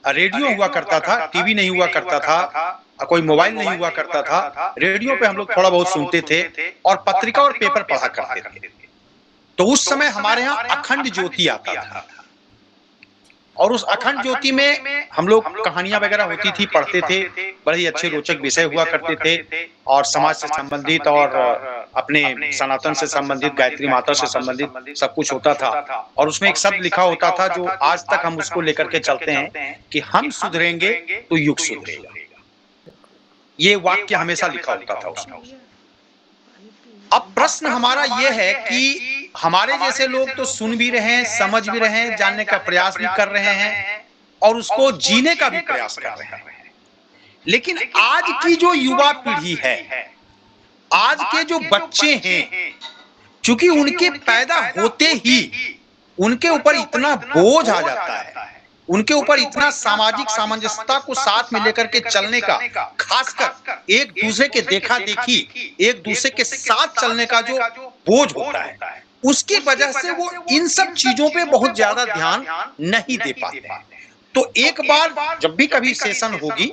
रेडियो हुआ करता था, टीवी नहीं हुआ करता था, कोई मोबाइल नहीं हुआ करता था, रेडियो पे हम लोग थोड़ा बहुत सुनते थे और पत्रिका और पेपर पढ़ा करते थे। तो उस समय हमारे यहाँ अखंड ज्योति आता था और उस अखंड ज्योति में हम लोग कहानियां वगैरह होती थी, पढ़ते थे। बड़े ही अच्छे रोचक विषय हुआ करते थे और समाज से संबंधित और अपने सनातन से संबंधित, गायत्री माता से संबंधित सब कुछ होता था। और उसमें एक शब्द लिखा होता था जो आज तक हम उसको लेकर के चलते हैं कि हम सुधरेंगे तो युग सुधरेगा। ये वाक्य हमेशा लिखा होता था उसमें। अब प्रश्न हमारा यह है कि हमारे जैसे लोग तो सुन भी रहे हैं, समझ भी रहे हैं, जानने का प्रयास भी कर रहे हैं और उसको जीने का भी प्रयास कर रहे हैं। लेकिन आज की जो युवा पीढ़ी है, आज के जो बच्चे हैं, चूंकि उनके पैदा होते ही उनके ऊपर इतना बोझ आ जाता है, उनके ऊपर इतना सामाजिक सामंजस्यता को साथ में लेकर के चलने का, खासकर एक दूसरे के देखा देखी, एक दूसरे के साथ चलने का जो बोझ होता है, उसकी वजह से वो इन सब चीजों पे बहुत ज्यादा ध्यान नहीं दे पाते हैं। तो एक बार जब भी कभी सेशन होगी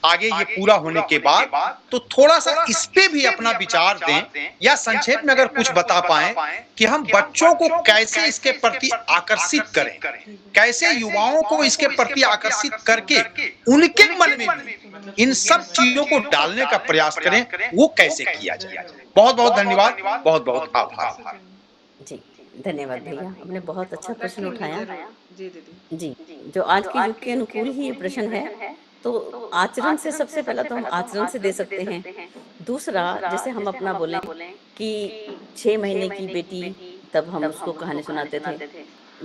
आगे ये पूरा होने के बाद, तो थोड़ा सा इस पे भी अपना विचार दें या संक्षेप में अगर कुछ बता पाएं कि हम बच्चों को कैसे इसके प्रति आकर्षित करें, कैसे युवाओं को इसके प्रति आकर्षित करके उनके मन में भी इन सब चीजों को डालने का प्रयास करें, वो कैसे किया जाए। बहुत बहुत धन्यवाद, बहुत बहुत आभार। जी धन्यवाद भैया, आपने बहुत अच्छा प्रश्न उठाया। जी दीदी। जी, जो आज के युग के अनुकूल ही ये प्रश्न है। तो आचरण से, सबसे पहला तो हम आचरण से दे सकते हैं। दूसरा, जैसे हम अपना बोलें कि 6 महीने की बेटी, तब हम उसको कहानी सुनाते थे।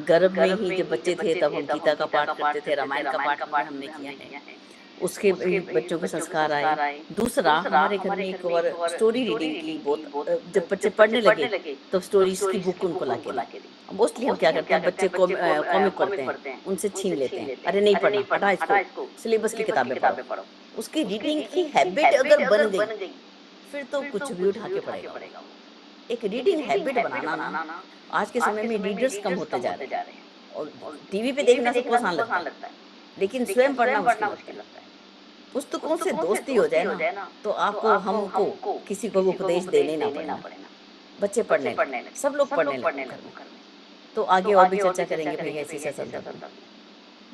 गर्भ में ही जब बच्चे थे तब हम गीता का पाठ करते थे, रामायण का पाठ भी हमने किया है। उसके भी बच्चों के संस्कार आए। दूसरा, हमारे घर में एक और स्टोरी रीडिंग की बहुत, जब बच्चे पढ़ने लगे तो स्टोरीज की बुक उनको ला के दी। मोस्टली हम क्या करते हैं, बच्चे कॉमिक पढ़ते हैं, उनसे छीन लेते हैं, अरे नहीं पढ़ना, हटा इसको, सिलेबस की किताबें पढ़ो। उसकी रीडिंग की हैबिट अगर बन गई फिर तो कुछ भी उठा के पढ़ेगा। एक रीडिंग हैबिट बनाना ना, आज के समय में रीडर्स कम होते जा रहे हैं और टीवी पे देखना सबको आसान लगता है, लेकिन स्वयं पढ़ना मुश्किल लगता है। पुस्तकों से दोस्ती हो जाए ना तो आपको, हमको किसी को उपदेश देने ना पड़ना, बच्चे पढ़ने लगे, सब लोग पढ़ने लगे। तो आगे और भी चर्चा करेंगे भैया इसी से संदर्भ में।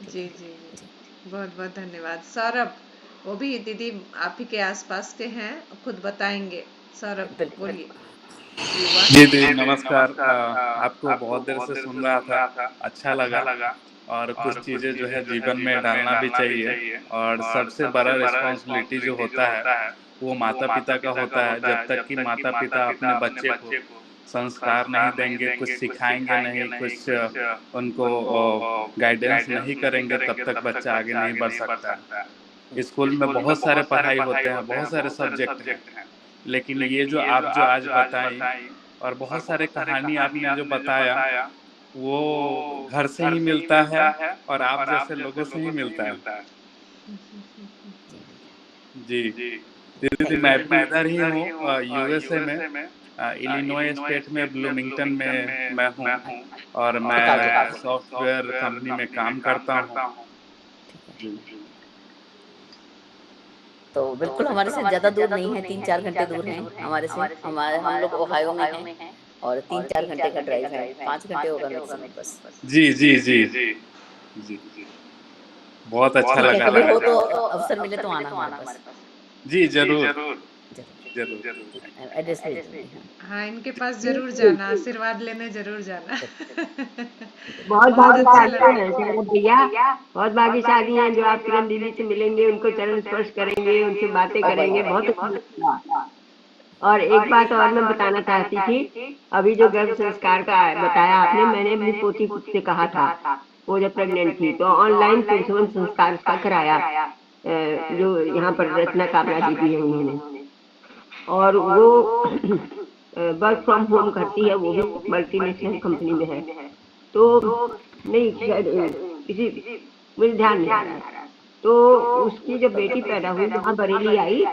जी जी जी, बहुत बहुत धन्यवाद। सौरभ, वो भी दीदी आप ही के आसपास के हैं, खुद बताएंगे। सौरभ बोलिए। जी दीदी नमस्कार। आपको बहुत देर से सुन रहा था, अच्छा लगा। और कुछ चीज़ें जो है जीवन में डालना भी चाहिए। और सबसे बड़ा रिस्पॉन्सिबिलिटी जो होता है वो माता पिता का होता है। जब तक कि माता पिता अपने बच्चे को संस्कार नहीं देंगे, कुछ सिखाएंगे नहीं, कुछ उनको गाइडेंस नहीं करेंगे, तब तक बच्चा आगे नहीं बढ़ सकता है। स्कूल में बहुत सारे पढ़ाई होते हैं, बहुत सारे सब्जेक्ट हैं, लेकिन ये जो आप जो आज बताई और बहुत सारे कहानी आपने जो बताया वो घर से ही मिलता है और आप जैसे लोगों से ही मिलता है। जी दीदी, थैंक मैं यू। भी इधर ही हूँ, यूएसए में, इलिनॉय स्टेट में ब्लूमिंगटन में मैं हूँ। और शिकागो। मैं सॉफ्टवेयर कंपनी में काम करता हूँ। ठीक है। जी तो बिल्कुल हमारे से ज़्यादा दूर नहीं है, 3-4 घंटे दूर हैं हमारे से। हम लोग ओहायो में हैं और 3-4 घंटे का ड्राइव है, 5 घंटे होगा मैक्सिमम बस। जी जी जी जी, बहुत अच्छा ठीक है, लगा कभी हो लगा तो अवसर मिले तो आना हमारे पास। जी जरूर जरूर। जरूर। एड्रेस भेज दूंगी। हाँ, हाँ, इनके पास जरूर जाना, आशीर्वाद लेने जरूर जाना। बहुत बहुत अच्छा भाग्यशाली लगा। हैं सौरभ भैया, बहुत भाग्यशाली हैं जो आप किरण दीदी से मिलेंगे, उनको चरण स्पर्श करेंगे, उनसे बातें ओ भाई करेंगे, बहुत अच्छा लगेगा। और एक बात और मैं बताना चाहती थी, अभी जो गर्भ संस्कार का बताया आपने, मैंने अपनी पोती से कहा था, वो जब प्रेग्नेंट थी तो ऑनलाइन पुंसवन संस्कार उसका कराया, जो यहाँ पर रचना कामरा दीदी है उन्होंने, और वो वर्क फ्रॉम होम करती है, वो भी मल्टीनेशनल कंपनी में है। तो नहीं शायद किसी, मुझे ध्यान नहीं आ रहा है। तो उसकी जब बेटी पैदा हुई वहाँ बरेली आई,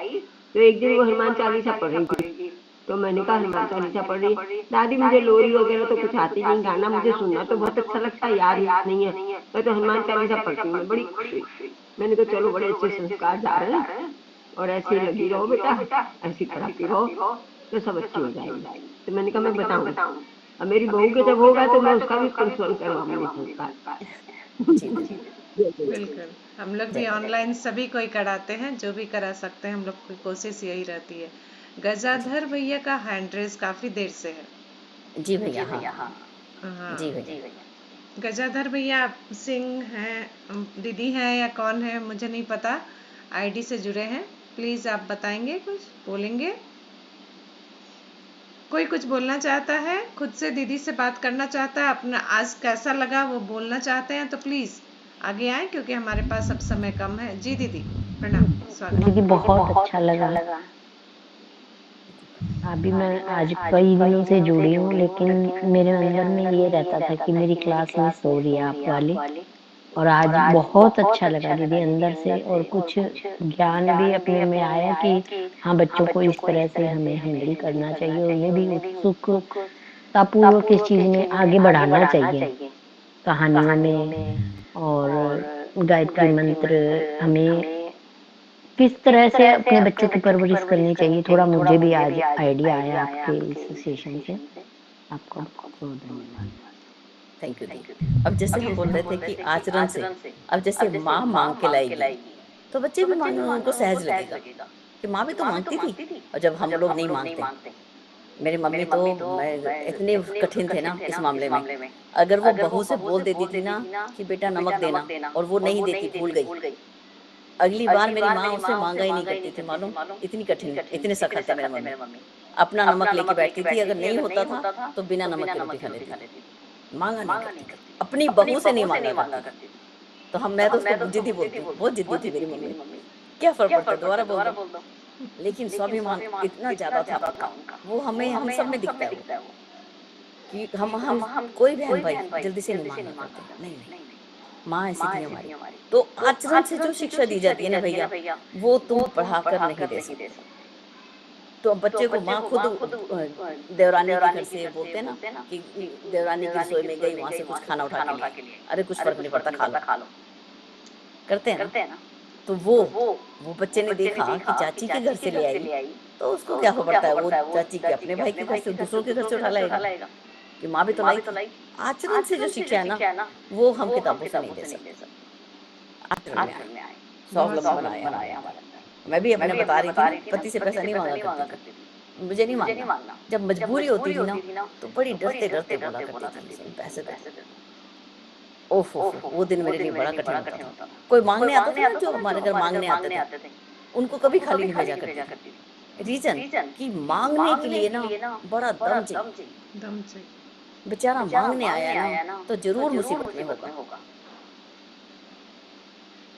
तो एक दिन वो हनुमान चालीसा पढ़ रही थी, तो मैंने कहा हनुमान चालीसा पढ़ रही है दादी, मुझे लोरी वगैरह तो कुछ आती नहीं, गाना मुझे सुनना तो बहुत अच्छा लगता है, याद नहीं है, मैं तो हनुमान चालीसा पढ़ती हूँ। मैं बड़ी खुश हुई, मैंने कहा चलो बड़े अच्छे संस्कार जा रहे हैं, और ऐसे ही लगी रहो बेटा, ऐसी पढ़ाती रहो तो सब अच्छी हो जाएगी। तो मैंने कहा मैं बताऊंगी, अब मेरी बहू के जब होगा तो मैं उसका भी कंसर्न करवाऊंगी संस्कार। जी दीदी। बिल्कुल, हम लोग भी ऑनलाइन सभी कोई कराते हैं, जो भी करा सकते हैं, हम लोग की कोशिश यही रहती है। गजाधर भैया का हैंड रेस काफी देर से है। जी भैया। हाँ हाँ, जी भैया। गजाधर भैया सिंह हैं, दीदी हैं या कौन है मुझे नहीं पता, आईडी से जुड़े हैं। प्लीज आप बताएंगे, कुछ बोलेंगे? कोई कुछ बोलना चाहता है, खुद से दीदी से बात करना चाहता है, अपना आज कैसा लगा वो बोलना चाहते हैं तो प्लीज आगे आए, क्योंकि हमारे पास अब समय कम है। जी दीदी, प्रणाम, स्वागत। दीदी बहुत अच्छा लगा। अभी मैं आज कई दिनों से जुड़ी हूँ, लेकिन मेरे अंदर में ये रहता था कि मेरी क्लास मिस हो रही है आप वाली, और आज बहुत अच्छा लगा दीदी अंदर से, और कुछ ज्ञान भी अपने में आया कि हाँ बच्चों को इस तरह से हमें हैंडल करना चाहिए, और ये भी उत्सुकता पूर्वक इस चीज में आगे बढ़ाना चाहिए, कहानियों में, और गायत्री मंत्र हमें किस तरह से अपने बच्चों की परवरिश करनी चाहिए, थोड़ा मुझे भी आज आइडिया आया आपके इस सेशन से। आपका बहुत बहुत धन्यवाद। थैंक यू दी। अब जैसे हम बोल रहे थे कि आचरण से, अब जैसे माँ मांग के लाएगी तो बच्चे भी मांगने में उनको सहज लगेगा कि माँ भी तो मांगती थी, और जब हम लोग नहीं मांगते। मेरी मम्मी तो, मैं इतने कठिन थे ना इस मामले में, अगर वो बहू से बोल देती थी ना कि बेटा नमक देना, और वो नहीं देती, भूल गई, अगली बार मेरी माँ उससे मांगा ही नहीं करती थी। मालूम, इतनी कठिन, इतने सख्त थे मेरे मम्मी। अपना नमक लेके बैठती थी, अगर नहीं होता था तो बिना नमक के रोटी खा लेती थी, मांगा नहीं करती थी, अपनी बहू से नहीं मांगा करती थी। तो मैं तो उसको जिद्दी बोलती हूँ, बहुत जिद्दी थी मेरी मम्मी। क्या फर्क पड़ता है, दोबारा बोल दो। लेकिन स्वाभिमान इतना ज्यादा था उनका, वो हमें, हम सब में दिखता है वो, कि हम कोई बहन भाई जल्दी से नहीं मांगा करते, नहीं, माँ ऐसी थी हमारी। तो आचरण से जो शिक्षा दी जाती है ना भैया, वो तुम पढ़ा कर नहीं दे सकते। तो अब बच्चे को माँ खुद देवरानी के घर से बोलते हैं ना कि देवरानी की रसोई में गई, वहां से कुछ खाना उठा के लिए, अरे कुछ फर्क नहीं पड़ता, खा लो, करते हैं ना। तो वो बच्चे ने देखा कि चाची के घर से ले आई, तो उसको क्या हो पड़ता है, वो चाची के अपने भाई के घर से, दूसरों के घर से उठा लाएगा कि माँ भी तो लाई। आचरण से जो शिक्षा है ना, वो हम किताबों से नहीं दे सकते, आचरण में आए, स्वावलंबन आया हमारे अंदर। मैं भी अपने बता रही थी ना, पति से पैसा नहीं मांगा करती थी, मुझे नहीं मांगना। जब मजबूरी होती थी ना तो बड़ी डरते डरते बोला करती थी, पैसे दो। ओफ वो दिन मेरे लिए बड़ा कठिन होता था। कोई मांगने आता था ना, जो हमारे घर मांगने आते थे, उनको कभी खाली नहीं भेजा करती थी। रीजन कि मांगने के लिए ना बड़ा दम चाहिए। दम से। बेचारा मांगने आया ना तो जरूर मुसीबत में होगा।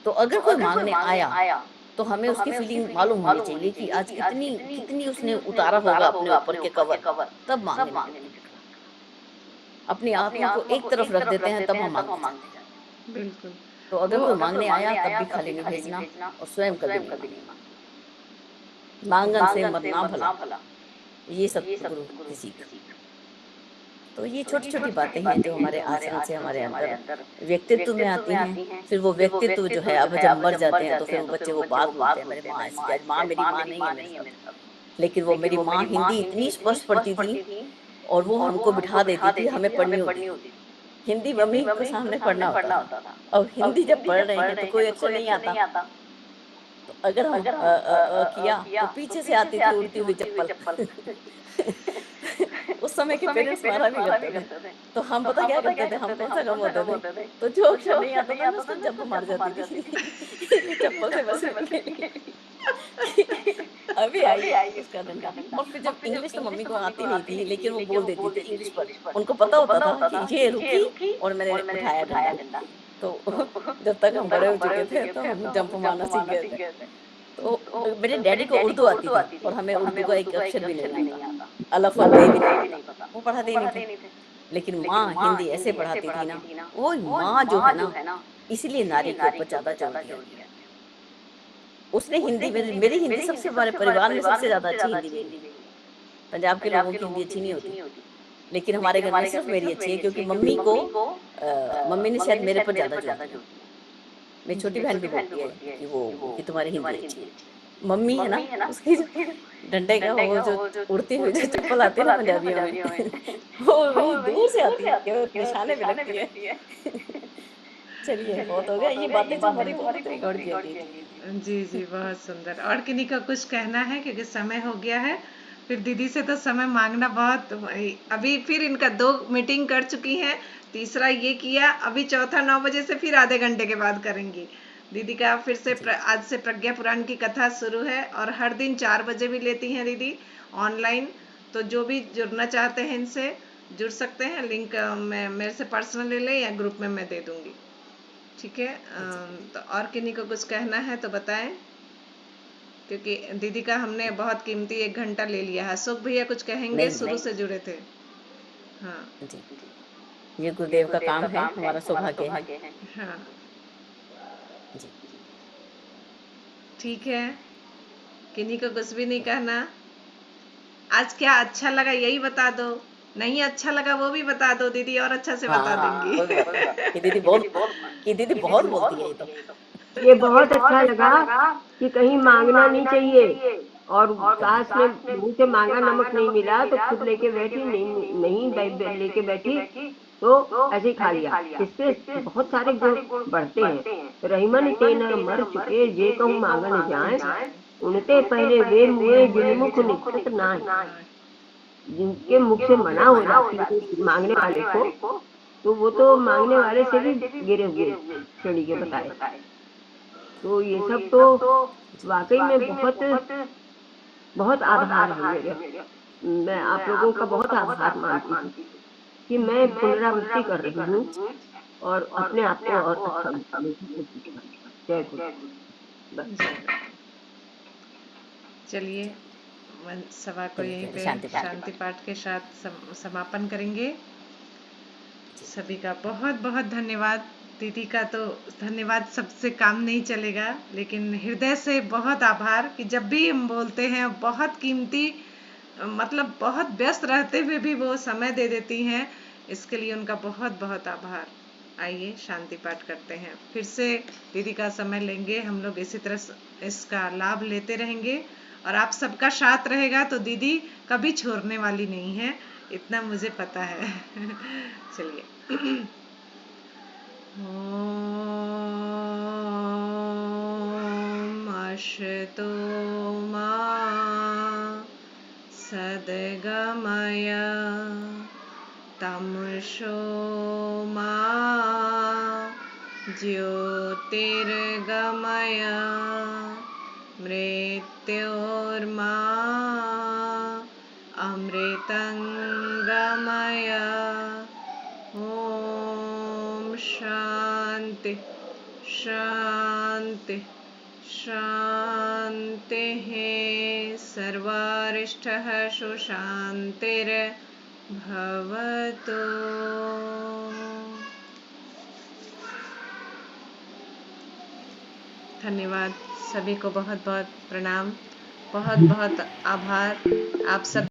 तो अगर कोई मांगने आया तो हमें उसकी फीलिंग मालूम होनी चाहिए कि आज कितनी कितनी उसने उतारा होगा अपने ऊपर के कवर, तब मांगने निकलते हैं। अपनी आत्मा को एक तरफ रख देते हैं, तब हम मांगने जाते हैं। बिल्कुल। तो अगर वो कोई मांगने आया तब भी खाली नहीं भेजना, और स्वयं कभी नहीं मांगना। मांगन से मरना भला, ये सतगुरु की सीख। तो ये छोटी छोटी बातें हैं जो हमारे आचरण से हमारे अंदर व्यक्तित्व में आती हैं। फिर वो व्यक्तित्व जो है, अब जब मर जाते हैं तो फिर वो बच्चे वो बात बोलते हैं, मेरे माँ ऐसी थी। आज माँ मेरी माँ नहीं है मेरे साथ, लेकिन वो मेरी माँ हिंदी इतनी स्पष्ट पढ़ती थी और वो हमको बिठा देती थी, हमें पढ़नी होती थी हिंदी। मम्मी को सामने पढ़ना होता था। अब हिंदी जब पढ़ रहे हैं तो कोई अक्षर नहीं आता, तो अगर हम किया तो पीछे से आती थी उड़ती हुई चप्पल। उस समय के पेरेंट्स मारा भी करते थे, तो हम पता क्या करते थे, हम कौन सा काम होते थे, तो जो अक्षर नहीं आता था ना उसको जब मार जाती थी कि चप्पल से बचने के लिए कि अभी आई उसका डंडा। और फिर जब इंग्लिश तो मम्मी को आती नहीं थी, लेकिन वो बोल देती थी इंग्लिश पर। उनको पता होता था कि ये रुकी और मैंने उठाया डंडा। तो जब तक हम बड़े हो चुके थे तो हम जंप मारना सीख गए थे। तो मेरे डैडी को उर्दू आती थी और हमें उर्दू का एक अक्षर भी नहीं आता, अलफ और बे भी नहीं पता, वो पढ़ाते ही नहीं थे। लेकिन माँ हिंदी ऐसे पढ़ाती थी ना, वो माँ जो है ना, इसलिए नारी के ऊपर ज्यादा जोर दिया गया। उसने हिंदी, मेरी हिंदी सबसे, हमारे परिवार में सबसे ज्यादा अच्छी हिंदी मेरी है। पंजाब के लोगों की हिंदी अच्छी नहीं होती, लेकिन हमारे घर में सिर्फ मेरी अच्छी है, क्योंकि मम्मी ने शायद मेरे पर ज्यादा जोर दिया। मेरी छोटी बहन भी बोलती है कि वो कि तुम्हारी हिंदी अच्छी है। मम्मी है ना, उसकी जो डंडे का वो जो उड़ती हुई जो चप्पल आती है ना पंजाबियों में, वो वही दूर से आती है, केवल निशाने पे लगती है। चलिए बहुत हो गया, ये बातें जो हमारी बहुत रिकॉर्ड की जाती थी। जी जी, बहुत सुंदर। और किन्हीं का कुछ कहना है, क्योंकि समय हो गया है। फिर दीदी से तो समय मांगना बहुत, अभी फिर इनका 2 मीटिंग कर चुकी हैं, तीसरा ये किया, अभी चौथा 9 बजे से फिर आधे घंटे के बाद करेंगी। दीदी का फिर से आज से प्रज्ञा पुराण की कथा शुरू है, और हर दिन 4 बजे भी लेती हैं दीदी ऑनलाइन। तो जो भी जुड़ना चाहते हैं इनसे जुड़ सकते हैं, लिंक मैं मेरे से पर्सनल ले लें या ग्रुप में मैं दे दूंगी। ठीक है। तो और किन्हीं को कुछ कहना है तो बताएं, क्योंकि दीदी का हमने बहुत कीमती 1 घंटा ले लिया है। अशोक भैया कुछ कहेंगे, नहीं शुरू से जुड़े थे। हाँ जी, ये गुरुदेव का काम है, हमारा सौभाग्य है हाँ, जी। ठीक है। किन्हीं को कुछ भी नहीं कहना। आज क्या अच्छा लगा यही बता दो, नहीं अच्छा लगा वो भी बता दो, दीदी और अच्छा से बता हाँ, देंगी। कोई बात नहीं कि दीदी बहुत बोलती है ये तो। ये बहुत अच्छा लगा कि कहीं मांगना नहीं चाहिए, और सास ने मुंह से मांगा नमक नहीं मिला तो खुद लेके बैठी, नहीं नहीं लेके बैठी तो ऐसे ही खा लिया। इससे बहुत सारे गुण बढ़ते हैं। रहीमन ते न मर चुके जे कहूँ मांगा न जाए, उनते पहले वे मुए जिनमुख निकट नाय। जिनके मुख से मना हो जाती है मांगने वाले को, तो वो तो मांगने वाले से भी गिरे हुए श्रेणी के बताए। तो ये सब तो वाकई में बहुत बहुत आभार है मेरे। मैं आप लोगों का बहुत आभार मानती हूँ कि मैं पुनरावृत्ति कर रही हूँ और अपने आप को और अच्छा बनाने की कोशिश कर रही हूँ। जय गुरु। बस। चलिए, सभा को चलिए यहीं चलिए, पे शांति पाठ। शांति पाठ के साथ समापन करेंगे। सभी का बहुत बहुत धन्यवाद। दीदी का तो धन्यवाद सबसे काम नहीं चलेगा, लेकिन हृदय से बहुत आभार कि जब भी हम बोलते हैं बहुत कीमती, मतलब बहुत व्यस्त रहते हुए भी वो समय दे देती हैं। इसके लिए उनका बहुत बहुत आभार। आइए शांति पाठ करते हैं। फिर से दीदी का समय लेंगे हम लोग, इसी तरह इसका लाभ लेते रहेंगे, और आप सबका साथ रहेगा तो दीदी कभी छोड़ने वाली नहीं है, इतना मुझे पता है। चलिए। ओम अशतो मा सद्गमय तमसो मा ज्योतिर्गमय मृत्योर्मा अमृतंगमय। ओम शांति शांति शान्तिः। सर्वारिष्टः सुशान्तिर्भवतु। धन्यवाद, सभी को बहुत बहुत प्रणाम, बहुत बहुत आभार। आप सब